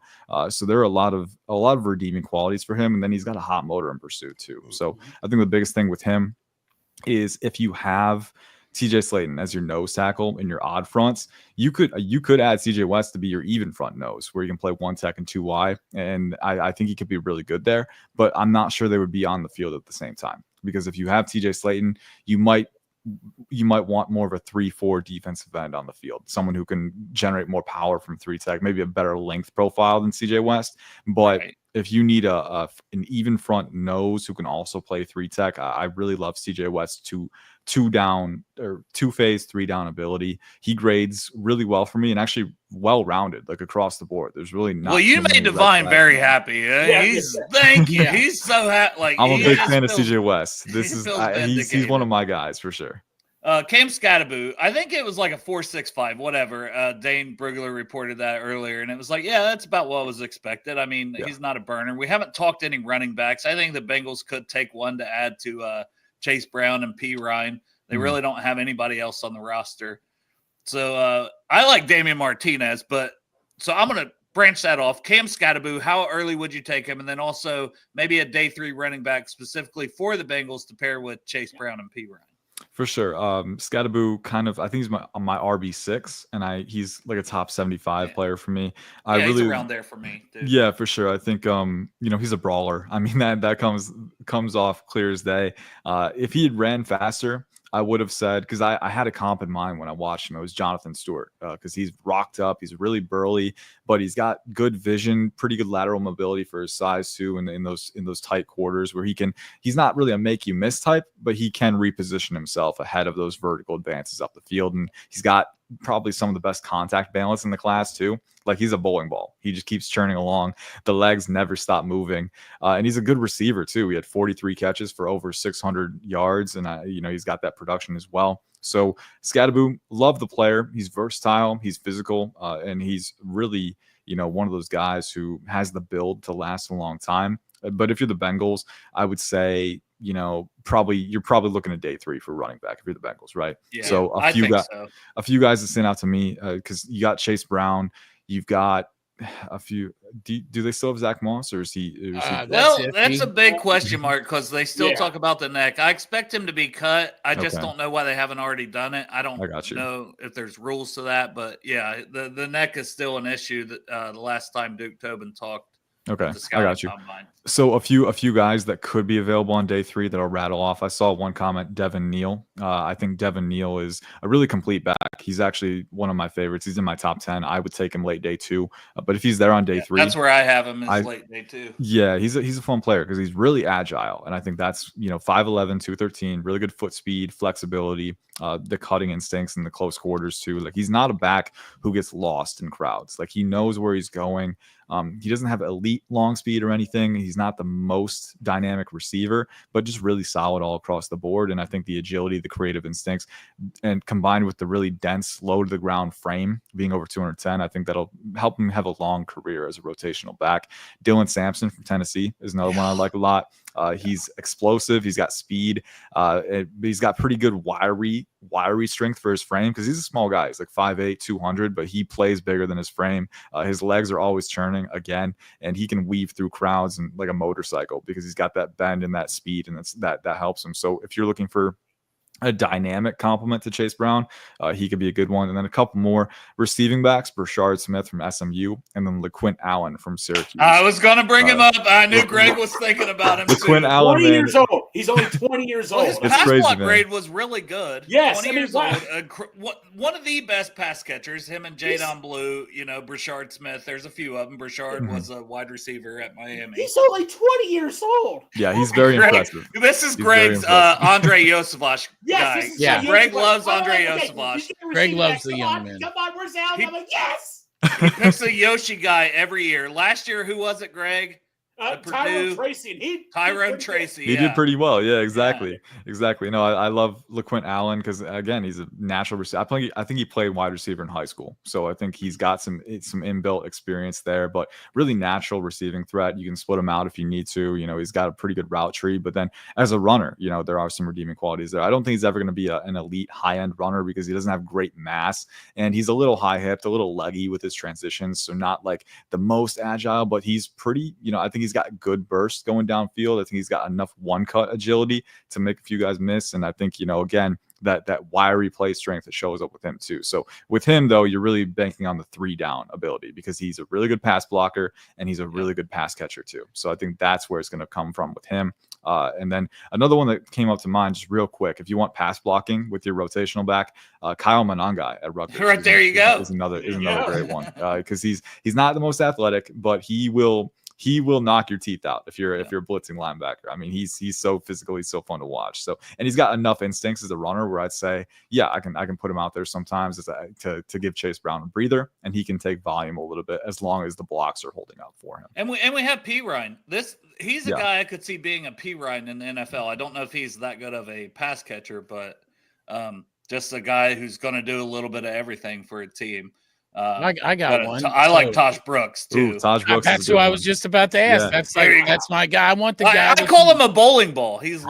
So there are a lot of redeeming qualities for him. And then he's got a hot motor in pursuit too. So I think the biggest thing with him is if you have TJ Slayton as your nose tackle in your odd fronts, you could add CJ West to be your even front nose, where you can play 1 tech and 2Y, and I think he could be really good there. But I'm not sure they would be on the field at the same time, because if you have TJ Slayton, you might want more of a 3-4 defensive end on the field, someone who can generate more power from 3 tech, maybe a better length profile than CJ West. But if you need an even front nose who can also play 3 tech, I really love CJ West two down or 2-phase 3 down ability. He grades really well for me, and actually well rounded, like across the board. There's really not. Well, you made Divine very happy. Thank you. He's so happy. Like, I'm a big fan of CJ West. He's one of my guys for sure. Cam Scattaboo, I think it was like a 4.65, whatever. Dane Brugler reported that earlier, and it was like, yeah, that's about what was expected. I mean, he's not a burner. We haven't talked any running backs. I think the Bengals could take one to add to Chase Brown and P. Ryan. They really don't have anybody else on the roster. So I like Damian Martinez, so I'm going to branch that off. Cam Scattaboo, how early would you take him? And then also maybe a day 3 running back specifically for the Bengals to pair with Chase Brown and P. Ryan. For sure. Scattaboo I think he's my RB6, and he's like a top 75 player for me. He's around there for me, dude. Yeah, for sure. I think he's a brawler. I mean, that comes off clear as day. If he had ran faster, I would have said, because I had a comp in mind when I watched him. It was Jonathan Stewart, because he's rocked up. He's really burly, but he's got good vision, pretty good lateral mobility for his size too, in those tight quarters where he's not really a make you miss type, but he can reposition himself ahead of those vertical advances up the field. And he's got probably some of the best contact balance in the class too. Like he's a bowling ball. He just keeps churning along. The legs never stop moving. And he's a good receiver too. He had 43 catches for over 600 yards. And, he's got that production as well. So Scadaboo, love the player. He's versatile. He's physical. And he's really, one of those guys who has the build to last a long time. But if you're the Bengals, I would say, you're probably looking at day 3 for running back if you're the Bengals, right? Yeah, so a few guys that stand out to me, because you got Chase Brown, you've got a few. Do they still have Zach Moss, or is he? That's a big question mark because they still talk about the neck. I expect him to be cut. I just don't know why they haven't already done it. I don't know if there's rules to that, but yeah, the neck is still an issue. That the last time Duke Tobin talked. Okay, I got you. Combine. So a few guys that could be available on day 3 that I'll rattle off. I saw one comment, Devin Neal. I think Devin Neal is a really complete back. He's actually one of my favorites. He's in my top 10. I would take him late day 2. But if he's there on day 3, that's where I have him is late day 2. Yeah, he's a fun player because he's really agile, and I think that's 5'11", 213, really good foot speed, flexibility, the cutting instincts in the close quarters too. Like he's not a back who gets lost in crowds. Like he knows where he's going. He doesn't have elite long speed or anything. He's not the most dynamic receiver, but just really solid all across the board. And I think the agility, the creative instincts, and combined with the really dense, low to the ground frame being over 210, I think that'll help him have a long career as a rotational back. Dylan Sampson from Tennessee is another one I like a lot. He's explosive. He's got speed. He's got pretty good wiry strength for his frame because he's a small guy. He's like 5'8", 200, but he plays bigger than his frame. His legs are always churning again, and he can weave through crowds and like a motorcycle because he's got that bend and that speed, and that helps him. So if you're looking for a dynamic complement to Chase Brown, he could be a good one. And then a couple more receiving backs, Brashard Smith from SMU, and then LaQuint Allen from Syracuse. I was going to bring him up. I knew Greg was thinking about him. LaQuint Allen, 20 years old. He's only 20 years old. His pass block grade was really good. Yes, 20 years old. One of the best pass catchers, him and Jadon Blue, Brashard Smith. There's a few of them. Brashard was a wide receiver at Miami. He's only 20 years old. Yeah, he's very impressive. This is Greg's Andre Yosevach. Yes, yeah. Greg loves Andre Yosevach. Greg loves the young man. Come on, where's Al? I'm like, yes. He picks a Yoshi guy every year. Last year, who was it, Greg? Tyrone Tracy. Tyrone Tracy. He did pretty well. Yeah, exactly. No, I love LaQuint Allen because again, he's a natural receiver. I think he played wide receiver in high school, so I think he's got some inbuilt experience there. But really natural receiving threat. You can split him out if you need to. He's got a pretty good route tree. But then as a runner, there are some redeeming qualities there. I don't think he's ever going to be an elite high end runner because he doesn't have great mass, and he's a little high hipped, a little leggy with his transitions. So not like the most agile, but he's pretty. I think he's got good burst going downfield. I think he's got enough one cut agility to make a few guys miss. And I think, again, that wiry play strength that shows up with him too. So with him though, you're really banking on the 3 down ability because he's a really good pass blocker and he's a really good pass catcher too. So I think that's where it's going to come from with him. And then another one that came up to mind just real quick, if you want pass blocking with your rotational back, Kyle Monangai at Rutgers. Right there you go. Is another great one because he's not the most athletic, but he will knock your teeth out if you're blitzing linebacker. I mean, he's so physical, he's so fun to watch. So, and he's got enough instincts as a runner where I'd say, yeah, I can put him out there sometimes to give Chase Brown a breather, and he can take volume a little bit as long as the blocks are holding up for him. And we have P. Ryan. He's a guy I could see being a P. Ryan in the NFL. I don't know if he's that good of a pass catcher, but just a guy who's going to do a little bit of everything for a team. I got one. I like Tosh Brooks too. Ooh, Tosh Brooks that's who I was just about to ask. Yeah. That's my guy. I want the guy. I call him a bowling ball. He is.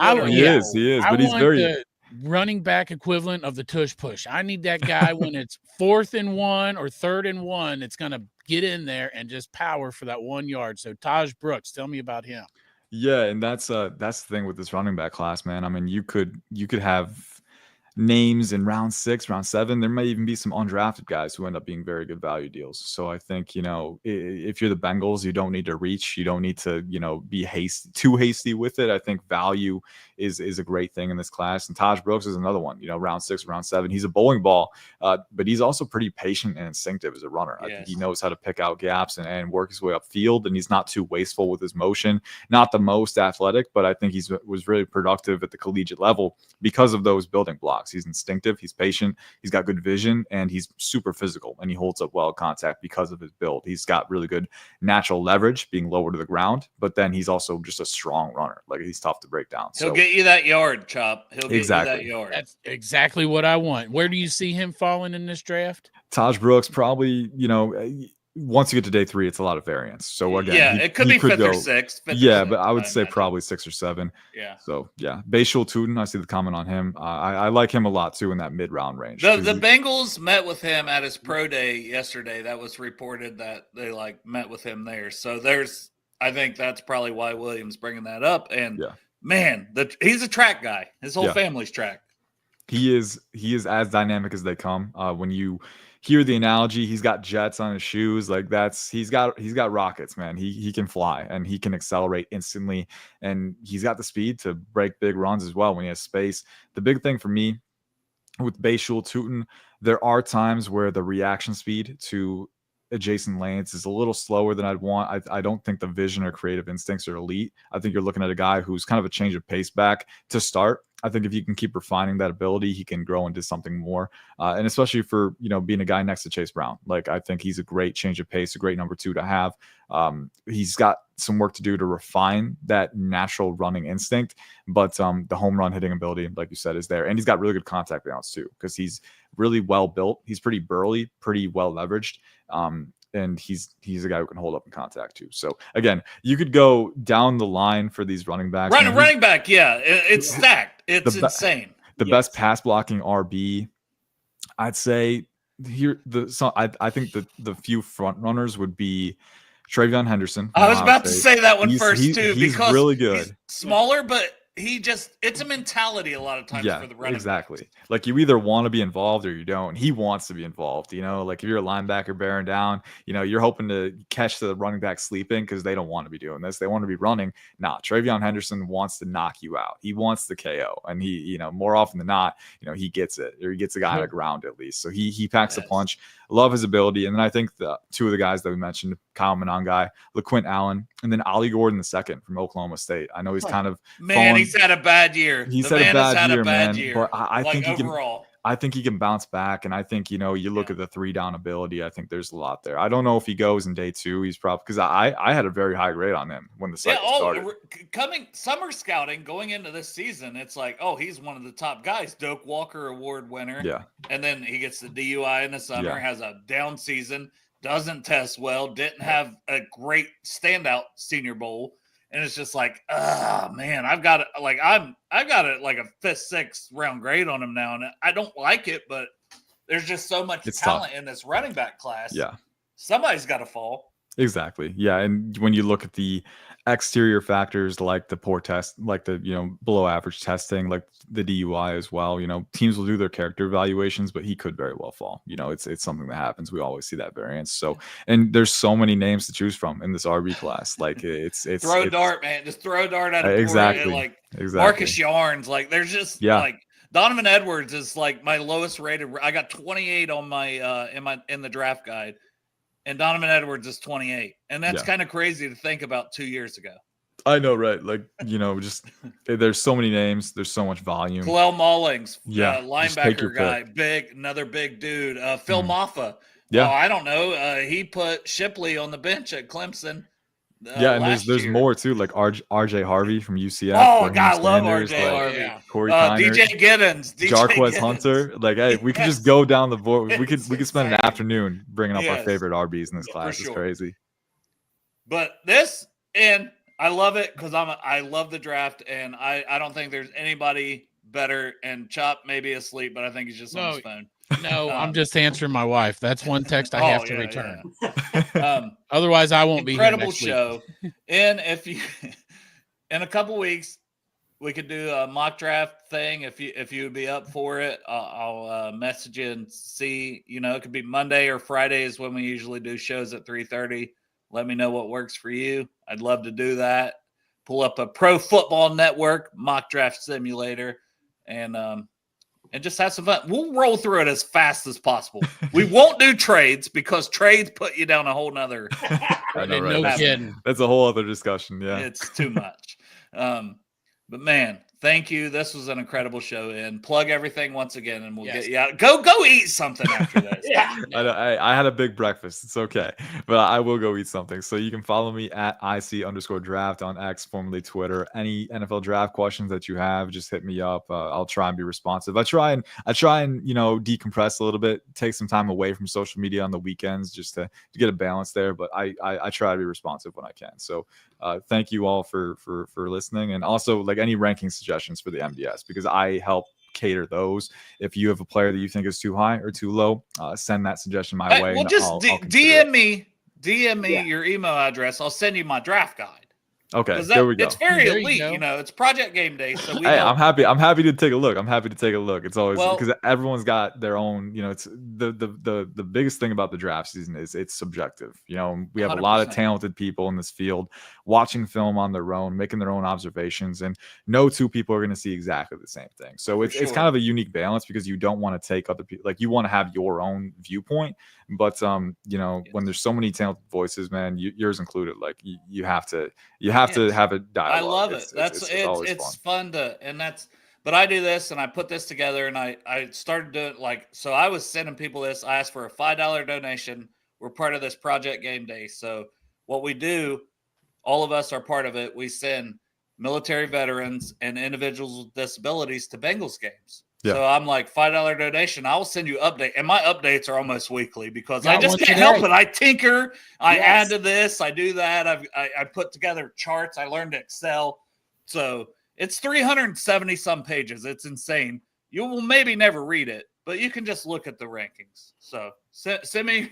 He is. But he's very the running back equivalent of the tush push. I need that guy when it's 4th and 1 or 3rd and 1. It's gonna get in there and just power for that 1 yard. So Tosh Brooks, tell me about him. Yeah, and that's the thing with this running back class, man. I mean, you could have names in round 6, round 7. There may even be some undrafted guys who end up being very good value deals. So I think, if you're the Bengals, you don't need to reach. You don't need to, be too hasty with it. I think value is a great thing in this class. And Taj Brooks is another one, round 6, round 7. He's a bowling ball, but he's also pretty patient and instinctive as a runner. Yes. I think he knows how to pick out gaps and work his way upfield, and he's not too wasteful with his motion. Not the most athletic, but I think was really productive at the collegiate level because of those building blocks. He's instinctive, he's patient, he's got good vision, and he's super physical, and he holds up well at contact because of his build. He's got really good natural leverage, being lower to the ground, but then he's also just a strong runner. Like, he's tough to break down. He'll get you that yard, Chop. He'll get you that yard. That's exactly what I want. Where do you see him falling in this draft? Taj Brooks, probably, once you get to day 3, it's a lot of variance. So again, it could be 5th or 6th. But I would say probably 6 or 7. Yeah. So Bashul Tootin, I see the comment on him. I like him a lot too in that mid-round range. The Bengals met with him at his pro day yesterday. That was reported that they met with him there. So I think that's probably why Williams bringing that up. And man, he's a track guy. His whole family's track. He is as dynamic as they come. When you hear the analogy, he's got jets on his shoes. Like, he's got rockets, man. He can fly and he can accelerate instantly, and he's got the speed to break big runs as well when he has space. The big thing for me with Bashul Tootin, there are times where the reaction speed to adjacent lanes is a little slower than I'd want. I don't think the vision or creative instincts are elite. I think you're looking at a guy who's kind of a change of pace back to start. I think if you can keep refining that ability, he can grow into something more. And especially for, being a guy next to Chase Brown. Like, I think he's a great change of pace, a great number 2 to have. He's got some work to do to refine that natural running instinct, but the home run hitting ability, like you said, is there. And he's got really good contact balance too, because he's really well built. He's pretty burly, pretty well leveraged. And he's a guy who can hold up in contact too. So again, you could go down the line for these running backs. Running back, it's stacked. It's insane. The best pass blocking RB, I'd say here. I think the few front runners would be Travion Henderson. I was about to say that one first too, he's because really good. He's smaller, but it's a mentality a lot of times for the running exactly backs. Like, you either want to be involved or you don't. He wants to be involved, like if you're a linebacker bearing down, you're hoping to catch the running back sleeping because they don't want to be doing this. They want to be running. Travion Henderson wants to knock you out. He wants the KO, and he more often than not, he gets it, or he gets a guy on the ground at least. So he packs a punch. Love his ability. And then I think the 2 of the guys that we mentioned, Kyle Monangai, LaQuint Allen, and then Ollie Gordon II from Oklahoma State. I know he's kind of he's had a bad year. He's had a bad year. But I think overall. I think he can bounce back, and I think you look at the 3-down ability. I think there's a lot there. I don't know if he goes in day 2. He's probably, because I had a very high grade on him when the cycle started. Summer scouting going into this season, it's like, he's one of the top guys. Doak Walker Award winner. Yeah, and then he gets the DUI in the summer, has a down season, doesn't test well, didn't have a great standout Senior Bowl. And it's just like, man, I've got it. Like, I've got it like a 5th, 6th round grade on him now, and I don't like it, but there's just so much talent in this running back class. Yeah, somebody's got to fall. Exactly. Yeah. And when you look at the exterior factors, like the poor test, like the, below average testing, like the DUI as well, teams will do their character evaluations, but he could very well fall. It's something that happens. We always see that variance. So, and there's so many names to choose from in this RB class. Like it's throw a dart, man. Just throw a dart at exactly. Marcus Yarns. Like, there's just like Donovan Edwards is like my lowest rated. I got 28 on my in the draft guide. And Donovan Edwards is 28. And that's kind of crazy to think about 2 years ago. I know, right? Like, just there's so many names. There's so much volume. Kalel Mullings, linebacker guy, another big dude. Phil Maffa. Yeah. I don't know. He put Shipley on the bench at Clemson. And there's more too, like RJ Harvey from UCF. Oh God, I love RJ Harvey. Corey Kiner, DJ Giddens, Jarquez Hunter. Like, hey, we could just go down the board. We could spend an afternoon bringing up our favorite RBs in this class. It's crazy. But and I love it because I love the draft, and I don't think there's anybody better. And Chop may be asleep, but I think he's just on his phone. No, I'm just answering my wife. That's one text I have to return. Otherwise, I won't be here next week. Incredible show. And if you, in a couple weeks, we could do a mock draft thing if you would be up for it. I'll message you and see. It could be Monday or Friday is when we usually do shows at 3:30. Let me know what works for you. I'd love to do that. Pull up a Pro Football Network mock draft simulator and just have some fun. We'll roll through it as fast as possible. We won't do trades because trades put you down a whole nother. I know, right? No kidding. That's a whole other discussion. Yeah, it's too much. But man, thank you. This was an incredible show. And plug everything once again, and we'll get you out. Go eat something after this. I had a big breakfast. It's okay, but I will go eat something. So you can follow me at IC_draft on X, formerly Twitter. Any NFL draft questions that you have, just hit me up. I'll try and be responsive. I try and decompress a little bit, take some time away from social media on the weekends just to get a balance there. But I try to be responsive when I can. So thank you all for listening, and also like any ranking suggestions for the MDS, because I help cater those. If you have a player that you think is too high or too low, send that suggestion my way. Well, just DM me your email address. I'll send you my draft guide. Okay, there we go. It's very elite, it's Project Game Day. So I'm happy to take a look. It's always because everyone's got their own, it's the biggest thing about the draft season is it's subjective. We have 100%. A lot of talented people in this field watching film on their own, making their own observations, and no two people are going to see exactly the same thing. So it's kind of a unique balance because you don't want to take other people, like you want to have your own viewpoint. But when there's so many talented voices, man, yours included, like you have to have a dialogue. I love it. It's fun but I do this and I put this together and I started doing so I was sending people this. I asked for a $5 donation. We're part of this Project Game Day. So what we do, all of us are part of it. We send military veterans and individuals with disabilities to Bengals games. Yeah. So I'm like, $5 donation. I will send you update. And my updates are almost weekly because I just can't help it. I tinker. I add to this. I do that. I put together charts. I learned Excel. So it's 370 some pages. It's insane. You will maybe never read it, but you can just look at the rankings. So send me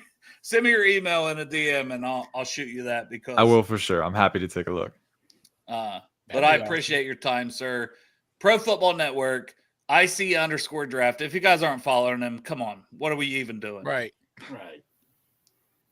your email in a DM and I'll shoot you that because I will for sure. I'm happy to take a look. But I appreciate your time, sir. Pro Football Network. IC_draft. If you guys aren't following them, come on. What are we even doing? Right.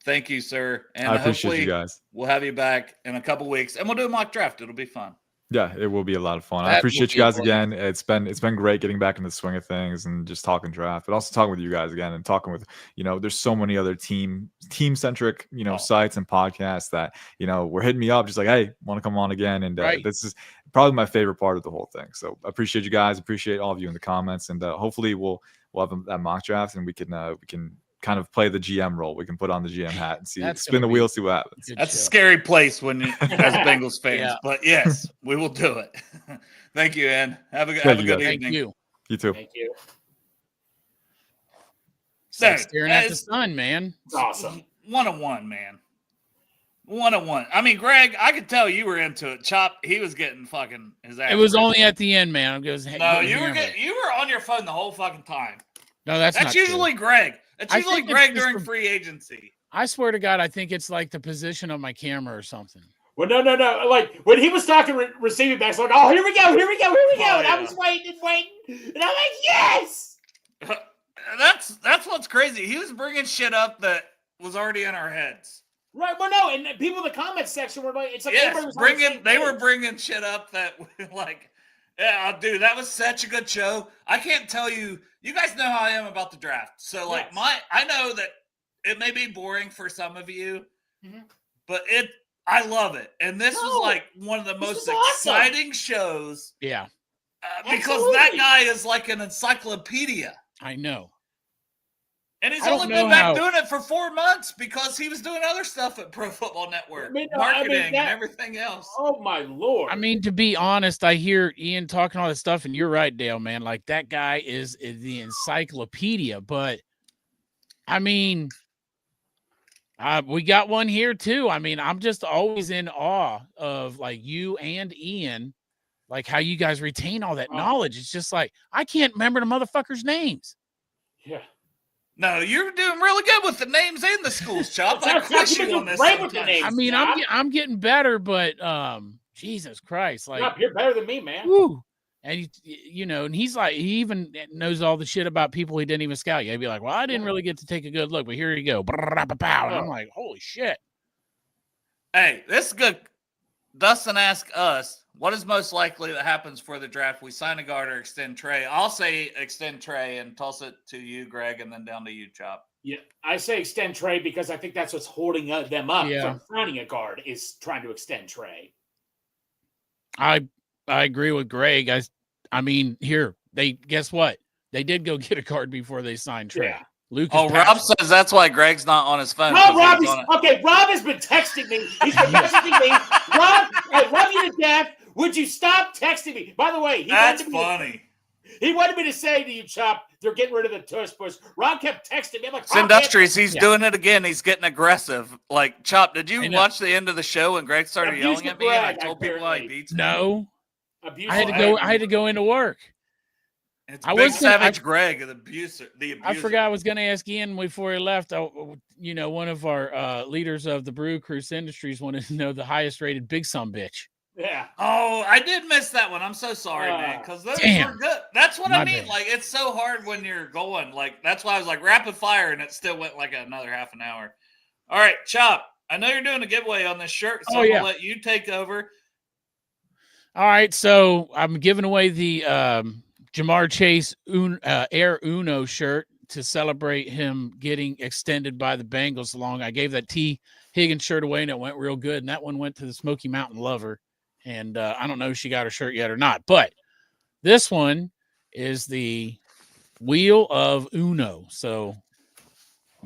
Thank you, sir. And I appreciate you guys. We'll have you back in a couple weeks and we'll do a mock draft. It'll be fun. Yeah, it will be a lot of fun. I appreciate you guys again. It's been great getting back in the swing of things and just talking draft, but also talking with you guys again and talking with, there's so many other team centric, sites and podcasts that, were hitting me up just like, hey, want to come on again. And this is probably my favorite part of the whole thing. So I appreciate you guys. Appreciate all of you in the comments, and hopefully we'll have that mock draft and we can kind of play the GM role. We can put on the GM hat and spin the wheel, see what happens. That's a scary place when you as Bengals fans, but yes, we will do it. Thank you, Ian. Have a good evening. Thank you. You too. Thank you. So, staring at the sun, man. It's awesome. 101, man. 101. I mean, Greg, I could tell you were into it. Chop, he was getting fucking his ass. It was only at the end, man. You were on your phone the whole fucking time. No, that's usually true. Greg. That's usually Greg during free agency. I swear to God, I think it's like the position of my camera or something. Well, no. Like when he was talking receiving backs, like, oh, here we go. And I was waiting. And I'm like, yes. That's what's crazy. He was bringing shit up that was already in our heads. Right. Well, no. And people in the comment section were like, it's like, they were bringing shit up that like, yeah, dude, that was such a good show. I can't tell you. You guys know how I am about the draft. So, I know that it may be boring for some of you, but I love it. And this was like one of the most exciting shows. Yeah. Because that guy is like an encyclopedia. I know. And he's only been back doing it for 4 months because he was doing other stuff at Pro Football Network, marketing and everything else. Oh, my Lord. I mean, to be honest, I hear Ian talking all this stuff, and you're right, Dale, man. Like, that guy is the encyclopedia. But, I mean, we got one here, too. I mean, I'm just always in awe of, like, you and Ian, like, how you guys retain all that knowledge. It's just like, I can't remember the motherfuckers' names. Yeah. No, you're doing really good with the names and the schools, Chop. I quiz you on this. With the names, I mean, I'm getting better, but Jesus Christ, like Chop, you're better than me, man. woo. And and he's like, he even knows all the shit about people he didn't even scout yet. He'd be like, well, I didn't really get to take a good look, but here you go. And I'm like, holy shit. Hey, this is good. Dustin asked us, what is most likely that happens for the draft? We sign a guard or extend Trey. I'll say extend Trey and toss it to you, Greg, and then down to you, Chop. Yeah, I say extend Trey because I think that's what's holding them up from signing a guard is trying to extend Trey. I agree with Greg. I mean, here, guess what? They did go get a card before they signed Trey. Yeah. Rob says that's why Greg's not on his phone. No, Rob has been texting me. He's been messaging me. Rob, I love you to death. Would you stop texting me? By the way, that's funny. He wanted me to say to you, Chop, they're getting rid of the tush push. Rob kept texting me. I'm like, it's Industries. He's doing it again. He's getting aggressive. Like, Chop, did you watch the end of the show when Greg started yelling at me and I told people how he beats me? No. I had to go into work. It's Big Savage Greg, the abuser. I forgot I was going to ask Ian before he left. One of our leaders of the Brew Cruise Industries wanted to know the highest rated Big Son bitch. Yeah. Oh, I did miss that one. I'm so sorry, man. Because those were good. That's what I mean. Bad. Like, it's so hard when you're going. Like, that's why I was like rapid fire, and it still went like another half an hour. All right, Chop. I know you're doing a giveaway on this shirt, so I'm gonna let you take over. All right, so I'm giving away the Jamar Chase Air Uno shirt to celebrate him getting extended by the Bengals along. I gave that T. Higgins shirt away, and it went real good, and that one went to the Smoky Mountain Lover. And I don't know if she got her shirt yet or not, but this one is the Wheel of Uno. So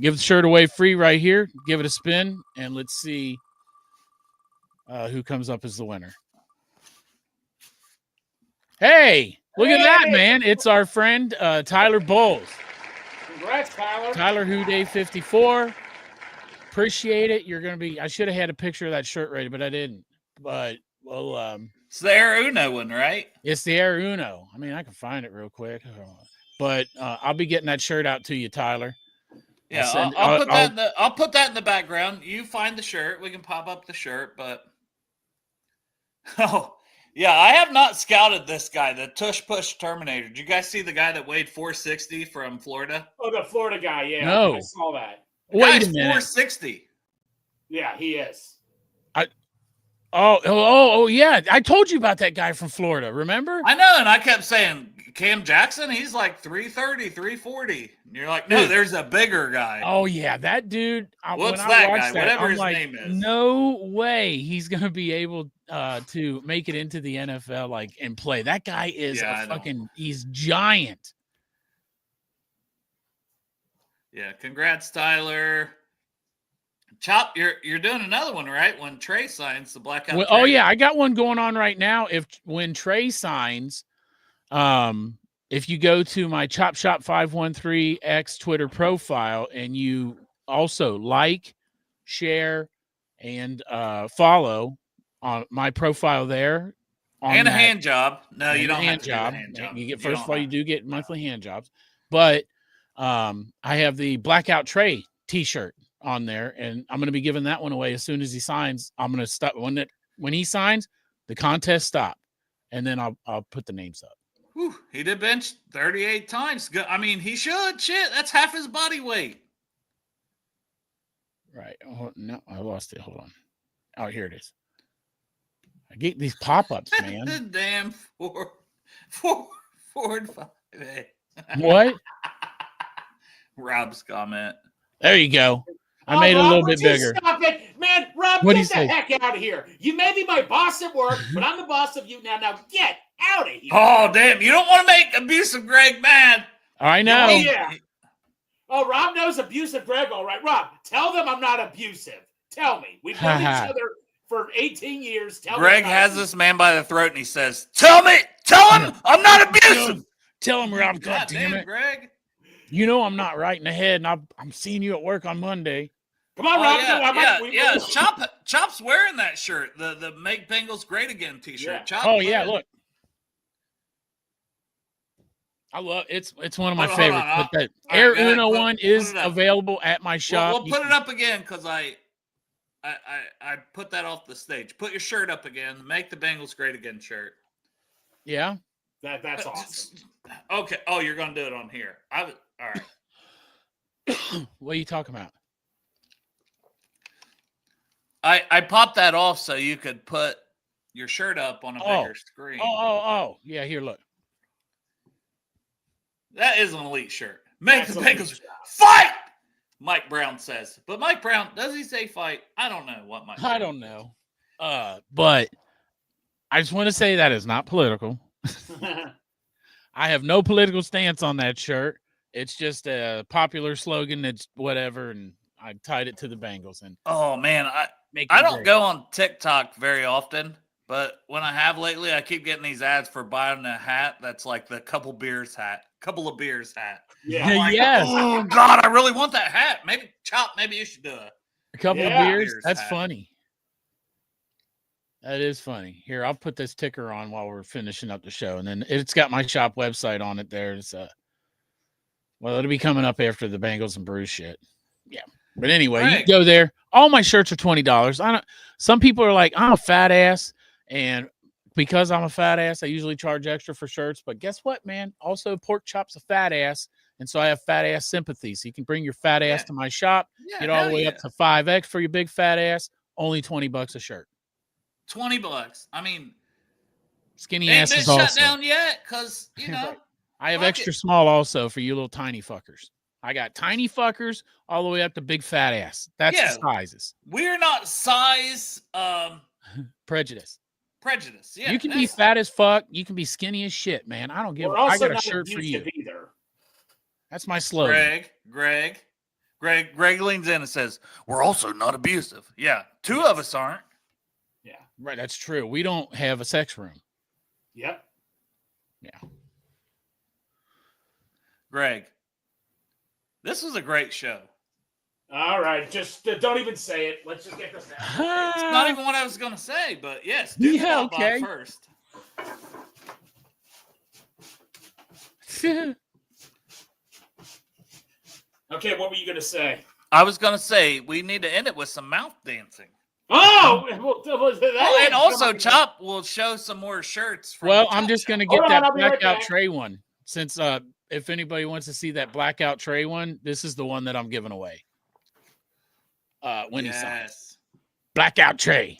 give the shirt away free right here. Give it a spin, and let's see who comes up as the winner. Hey, look at that, man. It's our friend Tyler Bowles. Congrats, Tyler. Tyler Houday 54. Appreciate it. You're going to be – I should have had a picture of that shirt ready, but I didn't. But – well, it's the Air Uno one, right? It's the Air Uno. I mean, I can find it real quick, but I'll be getting that shirt out to you, Tyler. Yeah, I'll put that in the background. You find the shirt. We can pop up the shirt, but yeah, I have not scouted this guy, the Tush Push Terminator. Did you guys see the guy that weighed 460 from Florida? Oh, the Florida guy, yeah. No. I saw that. Wait a minute. 460. Yeah, he is. Oh, yeah. I told you about that guy from Florida, remember? I know, and I kept saying, Cam Jackson, he's like 330, 340. And you're like, no, there's a bigger guy. Oh, yeah, that dude. What's that guy? Whatever his name is. No way he's going to be able to make it into the NFL and play. That guy is he's giant. Yeah, congrats, Tyler. Chop, you're doing another one, right? When Trey signs the blackout. Well, oh yeah, I got one going on right now. When Trey signs, if you go to my Chop Shop 513X Twitter profile and you also like, share, and follow on my profile there. And a hand job. No, you don't have to do the hand job. You get first of all, you do get monthly hand jobs, but I have the Blackout Trey T-shirt on there, and I'm going to be giving that one away as soon as he signs. I'm going to stop when he signs, the contest stop, and then I'll put the names up. Whew, he did bench 38 times. I mean, he should. Shit, that's half his body weight. Right. Oh, no, I lost it. Hold on. Oh, here it is. I get these pop-ups, man. The damn Ford 5A. What? Rob's comment. There you go. I made it a little bit bigger. Stop it. Man, Rob, get the heck out of here. You may be my boss at work, but I'm the boss of you now. Now get out of here. Oh, damn. You don't want to make abusive Greg mad. I know. Oh, yeah. Oh, Rob knows abusive Greg, all right. Rob, tell them I'm not abusive. Tell me. We've known each other for 18 years. Greg has this man by the throat, and he says, tell him I'm not abusive. Tell him, Rob. God damn it. Greg. You know I'm not right in the head, and I'm seeing you at work on Monday. Come on, Rob. Chop's wearing that shirt, the Make Bengals Great Again T-shirt. Yeah. Chop, look. I love it's one of my favorites. But that Air Uno one is available at my shop. We'll put it up again because I I put that off the stage. Put your shirt up again. Make the Bengals great again shirt. Yeah. That's awesome. Okay. Oh, you're gonna do it on here. All right. What are you talking about? I popped that off so you could put your shirt up on a bigger screen. Oh. Yeah, here, look. That is an elite shirt. Make That's the a Bengals good job. fight, Mike Brown says. But Mike Brown, does he say fight? I don't know what Mike Brown I don't know. But I just want to say that is not political. I have no political stance on that shirt. It's just a popular slogan. It's whatever, and I tied it to the Bengals. And Oh man, I don't go on TikTok very often, but when I have lately, I keep getting these ads for buying a hat that's like the couple of beers hat. Yeah. I'm like, Yes. oh God, I really want that hat. Maybe Chop, maybe you should do it. A couple of Yeah. beers. Beers That's hat. funny. That is funny. Here, I'll put this ticker on while we're finishing up the show, and then it's got my shop website on it. There's well, it'll be coming up after the Bengals and Brews shit. Yeah, but anyway, you Right. can go there. All my shirts are $20. I don't. Some people are like, I'm a fat ass, and because I'm a fat ass, I usually charge extra for shirts. But guess what, man? Also, Pork Chop's a fat ass, and so I have fat ass sympathy. So you can bring your fat ass Yeah. to my shop. Yeah, Get all the way up to 5X for your big fat ass. Only $20 a shirt. $20. I mean, Skinny ain't ass been is shut also. down yet because you know. I have fuck extra it. small also for you little tiny fuckers. I got tiny fuckers all the way up to big fat ass. That's Yeah. the sizes. We're not size Prejudice. prejudice. Yeah, You can be fat as fuck. You can be skinny as shit, man. I don't give. We're I also got a not shirt for you. abusive either. That's my slogan. Greg leans in and says, "We're also not abusive." Yeah, two of us aren't. Yeah. Right, that's true. We don't have a sex room. Yep. Yeah. Greg, this was a great show. All right. Just don't even say it. Let's just get this down. It's not even what I was going to say, but yes, do Yeah, the okay. first. Okay. What were you gonna say? I was going to say we need to end it with some mouth dancing. Oh, And also, Chop will show some more shirts. From Well, the I'm Chop just Show. gonna Hold get on, that I'll be right blackout back. tray one. Since if anybody wants to see that blackout tray one, this is the one that I'm giving away. When he signs. Yes. Blackout tray.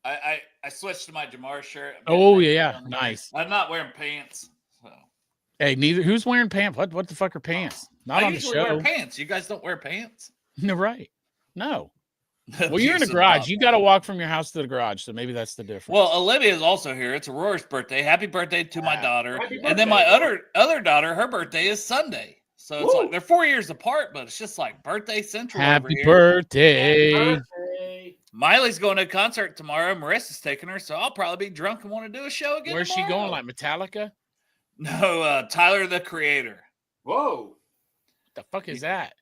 I switched to my Jamar shirt. Oh yeah, nice. I'm not wearing pants. So. Hey, neither. Who's wearing pants? What the fuck are pants? Not I on the usually show. wear pants. You guys don't wear pants? No, right? No. Well, you're in the garage. You got to walk from your house to the garage, so maybe that's the difference. Well, Olivia's also here. It's Aurora's birthday. Happy birthday to my daughter. Happy And then my birthday. other daughter, her birthday is Sunday. So it's Woo. like they're 4 years apart, but it's just like birthday central over happy here. birthday. Miley's going to a concert tomorrow. Marissa's taking her, so I'll probably be drunk and want to do a show again. Where's she tomorrow. going? Like Metallica? No, Tyler the Creator. Whoa. The fuck is that?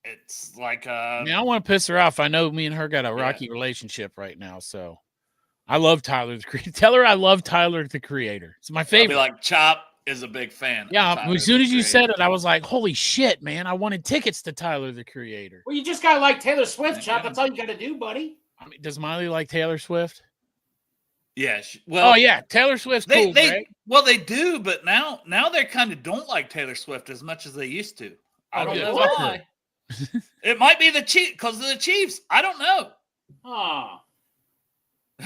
It's like I mean, I want to piss her off. I know me and her got a rocky relationship right now, so I love Tyler the Creator. Tell her I love Tyler the Creator. It's my I'll be favorite. like Chop is a big fan. of Yeah, Tyler as soon the as you Creator. said it, I was like, holy shit, man. I wanted tickets to Tyler the Creator. Well, you just gotta like Taylor Swift, Chop. Yeah. That's all you gotta do, buddy. I mean, does Miley like Taylor Swift? Yeah. Well, Oh, yeah. Taylor Swift's cool, Greg. well, they do, but now they kind of don't like Taylor Swift as much as they used to. I don't good. know Fuck her. why. It might be the Chiefs because of the Chiefs. I don't know. Oh.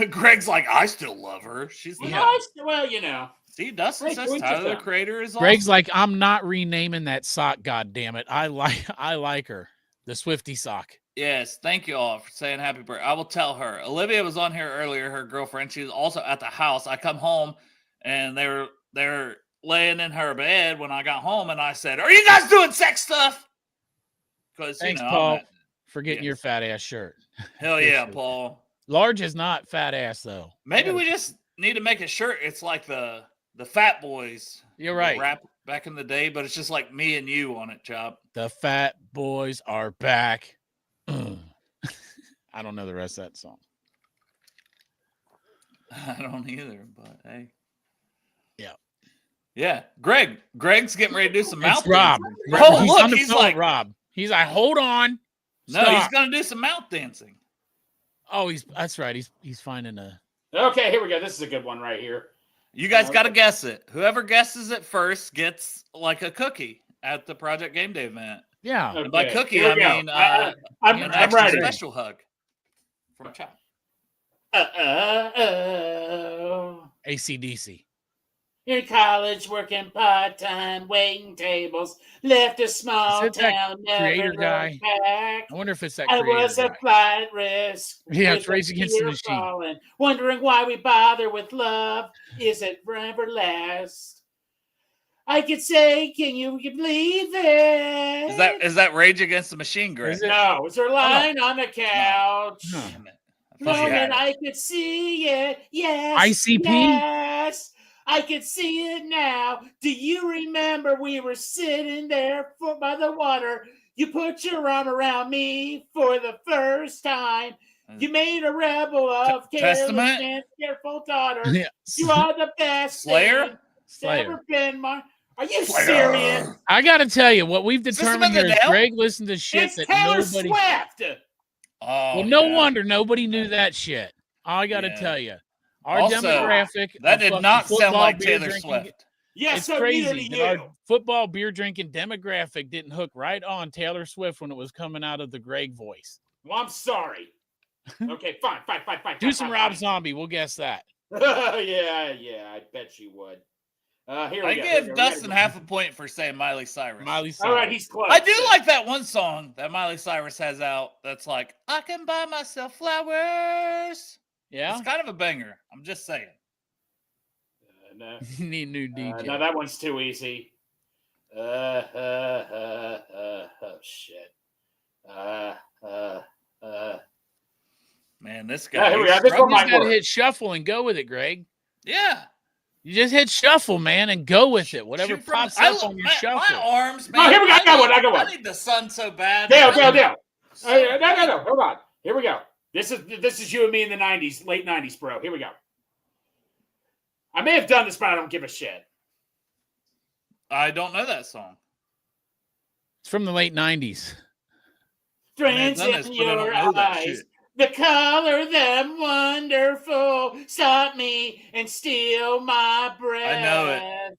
Greg's like, I still love her. She's Well, like, well, you know. see, Dustin Greg, says what you Tyler the think? Creator is Greg's awesome. like, I'm not renaming that sock, God damn it. I like her. The Swifty sock. Yes, thank you all for saying happy birthday. I will tell her. Olivia was on here earlier, her girlfriend. She was also at the house. I come home and they're laying in her bed when I got home, and I said, "Are you guys doing sex stuff?" Because Thanks, I'm Paul, not- for getting your yes. fat ass shirt. Hell yeah, Appreciate it. Paul. Large is not fat ass though. Maybe Yeah. we just need to make a shirt. It's like the Fat Boys. You're the right. Rap back in the day, but it's just like me and you on it, Chop. The fat boys are back. I don't know the rest of that song. I don't either, but hey. Yeah. Yeah. Greg's getting ready to do some mouth It's Rob. dancing. Oh, He's look, on the he's phone, like, Rob. He's like, hold on. No, he's gonna do some mouth dancing. Oh, that's right. He's finding a. Okay, here we go. This is a good one right here. You guys got to guess it. Whoever guesses it first gets like a cookie at the Project Game Day event. Yeah. Okay, And by cookie, here I we go. mean I'm an extra ready. special hug from a child. AC/DC. In college, working part-time, waiting tables, left a small Is it that town, never creator looked guy? back. I wonder if it's that I creator was a guy. flight risk. Yeah, with it's Rage a Against the fear Machine. falling, wondering why we bother with love. Is it forever last? I could say, can you believe it? Is that Rage Against the Machine, Greg? Is it? No, it's her lying on the couch. No. Damn it. I thought you had Moment it. I could see it. Yes. ICP? Yes. I could see it now. Do you remember we were sitting there by the water? You put your arm around me for the first time. You made a rebel of Testament? carelessness, careful daughter. Yeah. You are the best Slayer? thing that's ever been my. Are you Slayer. serious? I got to tell you, what we've System determined of the here is Down? Greg listened to shit It's that Taylor nobody. Swift. Oh, Well, no yeah. wonder nobody knew that shit. I got to Yeah. tell you, our Also, demographic. That of did not not sound football, like beer Taylor drinking, Swift. Yes, It's so crazy neither do that our you. football beer drinking demographic didn't hook right on Taylor Swift when it was coming out of the Greg voice. Well, I'm sorry. Okay, fine. Do some fine, Rob fine. Zombie. We'll guess that. yeah, I bet you would. Here we I go. give Dustin half a point for saying Miley Cyrus. Miley All right, Cyrus. he's close. I do like that one song that Miley Cyrus has out that's like, I can buy myself flowers. Yeah. It's kind of a banger. I'm just saying. No, Need new DJ. no, that one's too easy. Oh shit. Man, this guy. here we he's are. This one You just might gotta work. hit shuffle and go with it, Greg. Yeah. You just hit shuffle, man, and go with it. Whatever Shoot from- pops I up lo- on your my shuffle. arms, No, man. here we go. I got one. I need the sun so bad. Dale. So No. Hold on. Here we go. This is you and me in the 90s, late 90s, bro. Here we go. I may have done this, but I don't give a shit. I don't know that song. It's from the late 90s. Strands done this, in but I don't your know that eyes. shit. The color them wonderful. Stop me and steal my breath. I know it.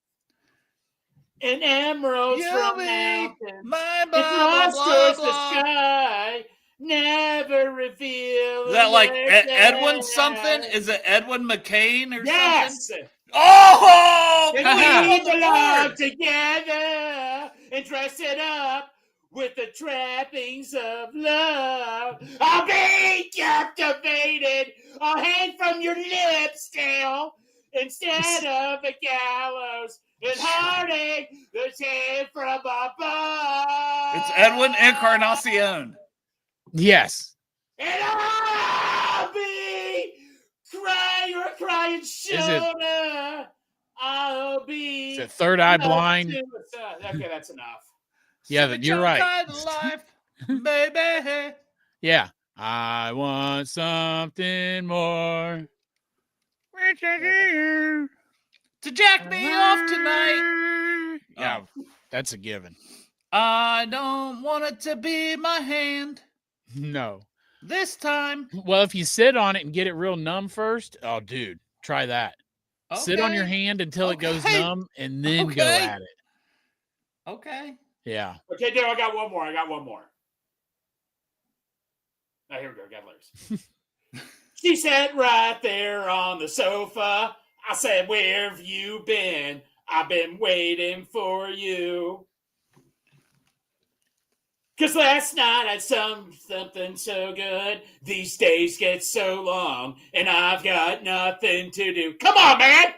And emeralds You from be mountains. my It's blah, blah, lost blah, towards blah. the sky. Never reveal. Is that like unless Edwin I- something? Is it Edwin McCain or something? Yes. Oh! And we belong together and dress it up with the trappings of love. I'll be captivated. I'll hang from your lips, Dale, instead of the gallows and heartache that's hid from above. It's Edwin Encarnacion. Yes. And I'll be crying shoulder. I'll be. Is it Third Eye Blind? Okay, that's enough. Yeah, Such you're a right. kind of life, baby. Yeah. I want something more. To jack me off tonight. Yeah, that's a given. I don't want it to be my hand No. this time. Well, if you sit on it and get it real numb first, oh, dude, try that. Sit on your Okay. hand until it goes Okay. numb and then go Okay. at it. Okay. Yeah. Okay, Dale, I got one more. Now, here we go. Got lyrics. She sat right there on the sofa. I said, where have you been? I've been waiting for you. Because last night I had something so good. These days get so long, and I've got nothing to do. Come on, man!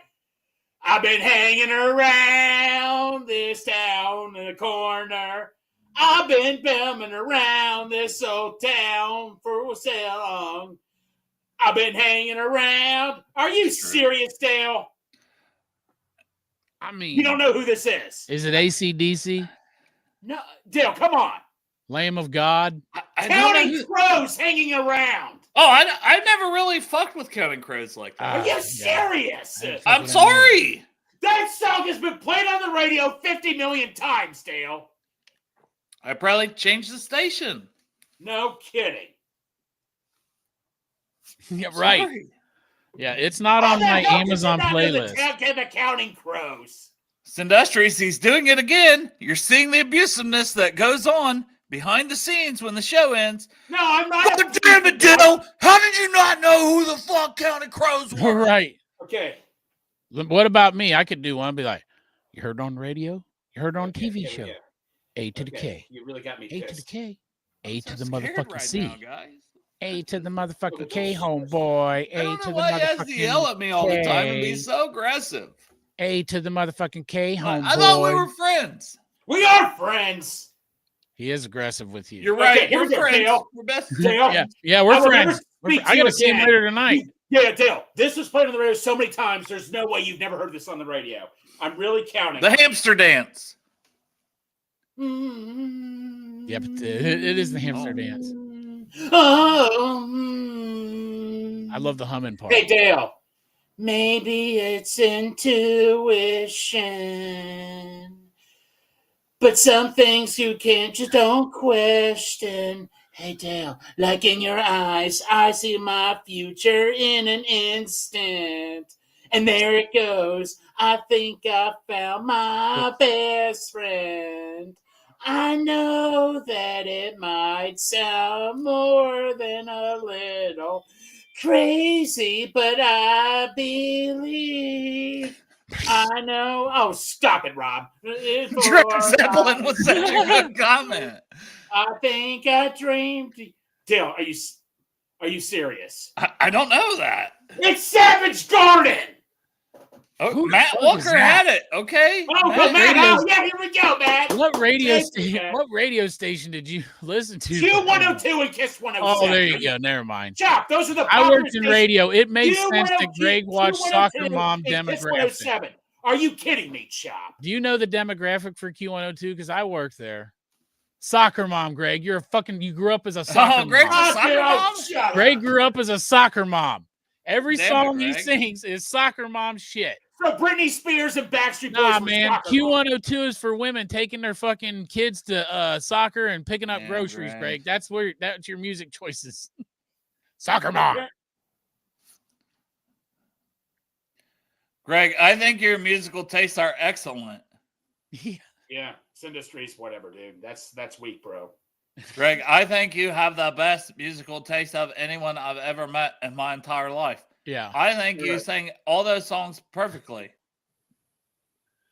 I've been hanging around this town in the corner. I've been bumming around this old town for so long. I've been hanging around. Are you serious, Dale? I mean, You don't know who this is? it AC/DC? No, Dale, come on. Lamb of God? I don't know Counting who- crows hanging around. Oh, I never really fucked with Counting Crows like that. Are you yeah. serious? I'm sorry. That song has been played on the radio 50 million times, Dale. I probably changed the station. No kidding. Yeah, right. Sorry. Yeah, it's not on my Amazon playlist. The Counting Crows. Sindustries, he's doing it again. You're seeing the abusiveness that goes on behind the scenes when the show ends. No, I'm not. God damn it, Dill! How did you not know who the fuck Counting Crows were? Right. Okay. What about me? I could do one. I'd be like, you heard on radio? You heard on TV show? Yeah. A to the K. You really got me A to the pissed. K. I'm A so to the scared motherfucking right C. now, guys. A to the motherfucking K, homeboy. I A don't to know the why he has to motherfucking yell at me all the time and be K. so aggressive. A to the motherfucking K, homeboy. I thought we were friends. We are friends. He is aggressive with you. You're right. Okay, here We're we go, friends. Dale. We're best Dale. Yeah, we're I will never friends. speak to I you gotta see him again. later tonight. Yeah, Dale. This was played on the radio so many times. There's no way you've never heard this on the radio. I'm really counting. The hamster dance. Yep, it is the hamster dance. I love the humming part. Hey, Dale. Maybe it's intuition, but some things you can't just don't question. Hey, Dale, like in your eyes, I see my future in an instant. And there it goes. I think I found my best friend. I know that it might sound more than a little crazy, but I believe I know. Oh, stop it, Rob. Dread Zeppelin was such a good comment. I think I dreamed. Dale, are you serious? I don't know that. It's Savage Garden. Oh, Who the Matt fuck Walker is that? had it. Okay. Oh, Matt- well, Matt, radio- yeah, here we go, Matt. What radio Thank you, station? Matt. What radio station did you listen to? Q102 and Kiss 107. Oh, there you go. Never mind. Chop, those are the I popular worked in stations. radio. It made sense that Q102, Greg watched Q102 Soccer Mom and Kiss demographic. 107. Are you kidding me, Chop? Do you know the demographic for Q102? Because I worked there. Soccer Mom, Greg. You grew up as a soccer Greg's mom. a soccer mom? shut Greg up. grew up as a soccer mom. Every Damn it, song he Greg. sings is soccer mom shit. So Britney Spears and Backstreet Boys. Nah, were man. soccer moms. Q102 is for women taking their fucking kids to soccer and picking up Damn, groceries, Greg. Greg. That's your music choices. Soccer mom. Greg, I think your musical tastes are excellent. Yeah, it's industries, whatever, dude. That's weak, bro. Greg, I think you have the best musical taste of anyone I've ever met in my entire life. Yeah. I think you Right. sing all those songs perfectly.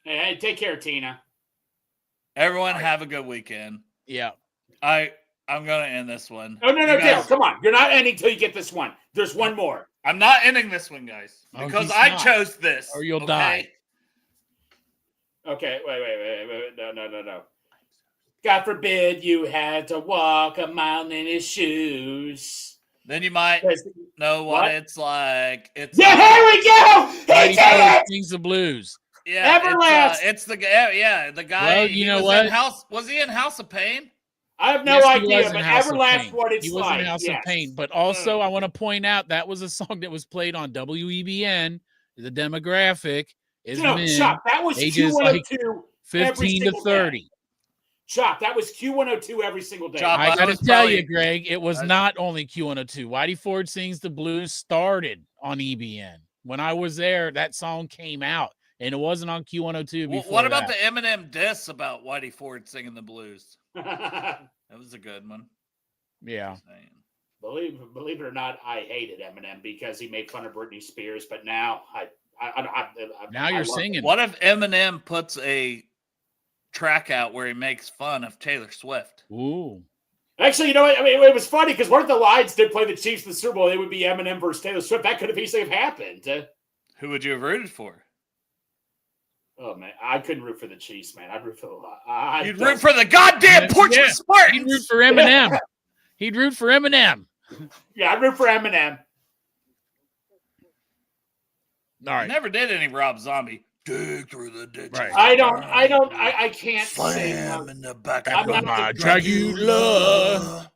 Hey, take care, Tina. Everyone have a good weekend. Yeah. I'm gonna end this one. Oh, no, You Dale, guys- come on. You're not ending until you get this one. There's one more. I'm not ending this one, guys, Oh, because he's I not. chose this. Or you'll die. Okay, wait. No. God forbid you had to walk a mile in his shoes. Then you might know what it's like. It's Yeah, here we go. He Mighty did Ford it. sings the blues. yeah, Everlast. it's the guy. The guy. Well, he you know was in what? was he in House of Pain? I have no Yes, he idea, was in but House of Everlast, Pain. what it's He was like. in House yes. of Pain. But also, I want to point out that was a song that was played on WEBN. The demographic is No, men Chop, that was ages Q102 every 15 to single 30. day. Chop, that was Q102 every single day. Chop, I That got to was tell probably- you, Greg, it was not only Q102. Whitey Ford Sings the Blues started on EBN. When I was there, that song came out, and it wasn't on Q102 before What about that. the Eminem diss about Whitey Ford singing the blues? believe That was a good one. Yeah. it or not, I hated Eminem because he made fun of Britney Spears, but now Now I you're love singing. What if Eminem puts a track out where he makes fun of Taylor Swift? Ooh. Actually, you know what? I mean, it was funny because one of the Lions did play the Chiefs in the Super Bowl. It would be Eminem versus Taylor Swift. That could have easily have happened. Who would you have rooted for? Oh man, I couldn't root for the Chiefs, man. I'd root for the. You'd root for the goddamn Portsmouth Yeah. Spartans. He'd root for Eminem. He'd root for Eminem. Yeah, I'd root for Eminem. All right. Never did any Rob Zombie. Dig through the ditch. Right. I can't Slam sing. in the back I'm of not my the Dracula.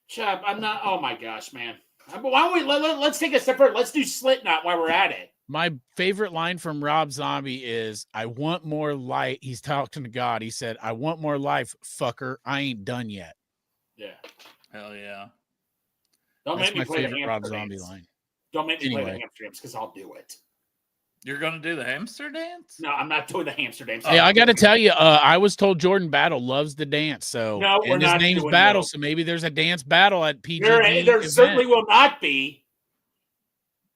Chop, I'm not. Oh my gosh, man. Why don't we let's take a step further. Let's do Slipknot while we're at it. My favorite line from Rob Zombie is, I want more light. He's talking to God. He said, I want more life, fucker. I ain't done yet. Yeah. Hell yeah. Don't That's make me my play the favorite Rob hamster Zombie dance. line. Don't make me play the Anyway. hamster dance because I'll do it. You're gonna do the hamster dance? No, I'm not doing the hamster dance. Hey, I got to tell you, I was told Jordan Battle loves the dance. So, No, we're and his not name's doing Battle, no. so maybe there's a dance battle at PGD. There event. certainly will not be.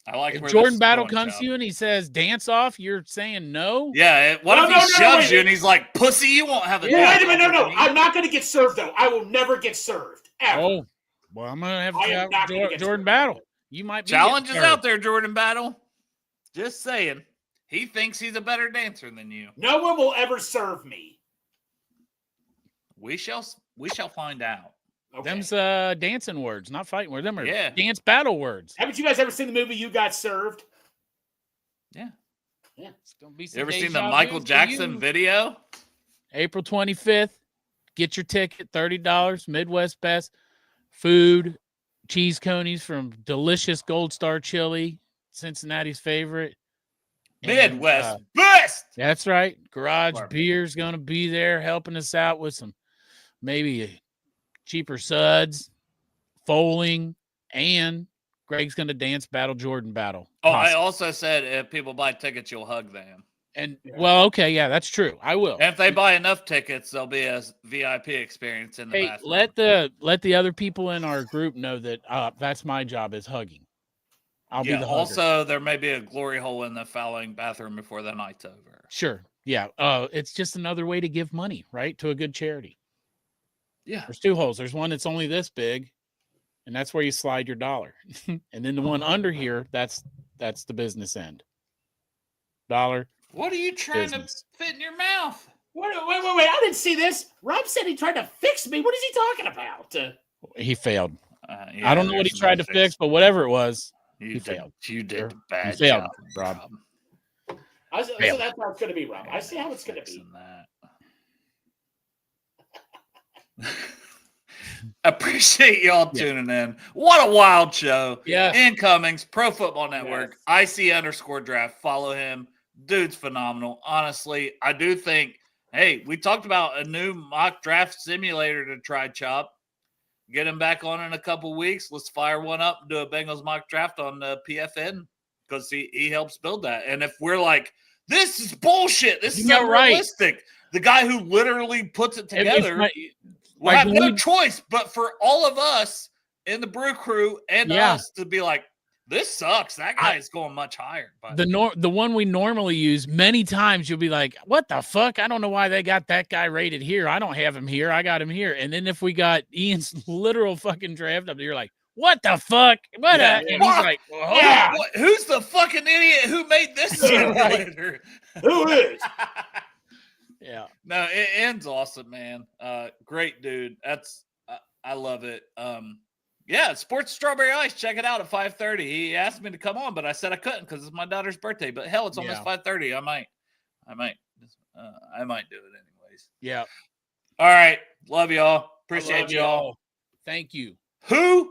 I like If where Jordan this is Battle going, comes Chubb. to you and he says dance off, you're saying no? Yeah. What if he shoves wait. you and he's like, "Pussy, you won't have a Well, dance wait a minute. off No. with me." I'm not going to get served, though. I will never get served. Ever. Oh, well, I'm gonna have I to am have not gonna get Jordan served. Battle. You might be Challenges getting served. out there, Jordan Battle. Just saying. He thinks he's a better dancer than you. No one will ever serve me. We shall find out. Okay. Them's dancing words, not fighting words. Them are dance battle words. Haven't you guys ever seen the movie You Got Served? Yeah. Yeah. It's gonna be some You ever seen deja the vu Michael for Jackson you. video? April 25th. Get your ticket, $30. Midwest Best food, cheese conies from delicious Gold Star Chili, Cincinnati's favorite. Midwest Best. That's right. Garage Barbecue. Beer's going to be there helping us out with some maybe cheaper suds, foaling, and Greg's going to dance battle Jordan Battle. Oh, I also said if people buy tickets, you'll hug them. And well, okay, yeah, that's true. I will. And if they buy enough tickets, there'll be a VIP experience in the Hey, bathroom. let the other people in our group know that that's my job is hugging. I'll be the hugger. Also, there may be a glory hole in the fouling bathroom before the night's over. Sure. Yeah. It's just another way to give money, right? To a good charity. Yeah. There's two holes. There's one that's only this big, and that's where you slide your dollar. And then the one under here, that's the business end. Dollar. What are you trying business. to fit in your mouth? Wait. I didn't see this. Rob said he tried to fix me. What is he talking about? He failed. Yeah, I don't know what he tried to fix, but whatever it was, he failed. You did a You bad failed, job, Rob. So that's how it's going to be, Rob. I see how it's going to be. Appreciate y'all tuning in. What a wild show. Yeah. Ian Cummings, Pro Football Network, IC_draft. Follow him. Dude's phenomenal. Honestly, I do think, hey, we talked about a new mock draft simulator to try, Chop. Get him back on in a couple weeks. Let's fire one up and do a Bengals mock draft on the PFN because he helps build that. And if we're like, this is bullshit, this is unrealistic, right. The guy who literally puts it together will have no choice but for all of us in the Brew Crew and us to be like, this sucks. That guy is going much higher. But the one we normally use, many times you'll be like, what the fuck? I don't know why they got that guy rated here. I don't have him here. I got him here. And then if we got Ian's literal fucking draft up, you're like, what the fuck? What? And he's like, who's the fucking idiot who made this simulator? Who is? Yeah. No, it ends awesome, man. Great dude. I love it. Yeah, Sports Strawberry Ice. Check it out at 5:30. He asked me to come on, but I said I couldn't because it's my daughter's birthday. But hell, it's almost 5:30. I might do it anyways. Yeah. All right. Love y'all. Appreciate y'all. Thank you. Who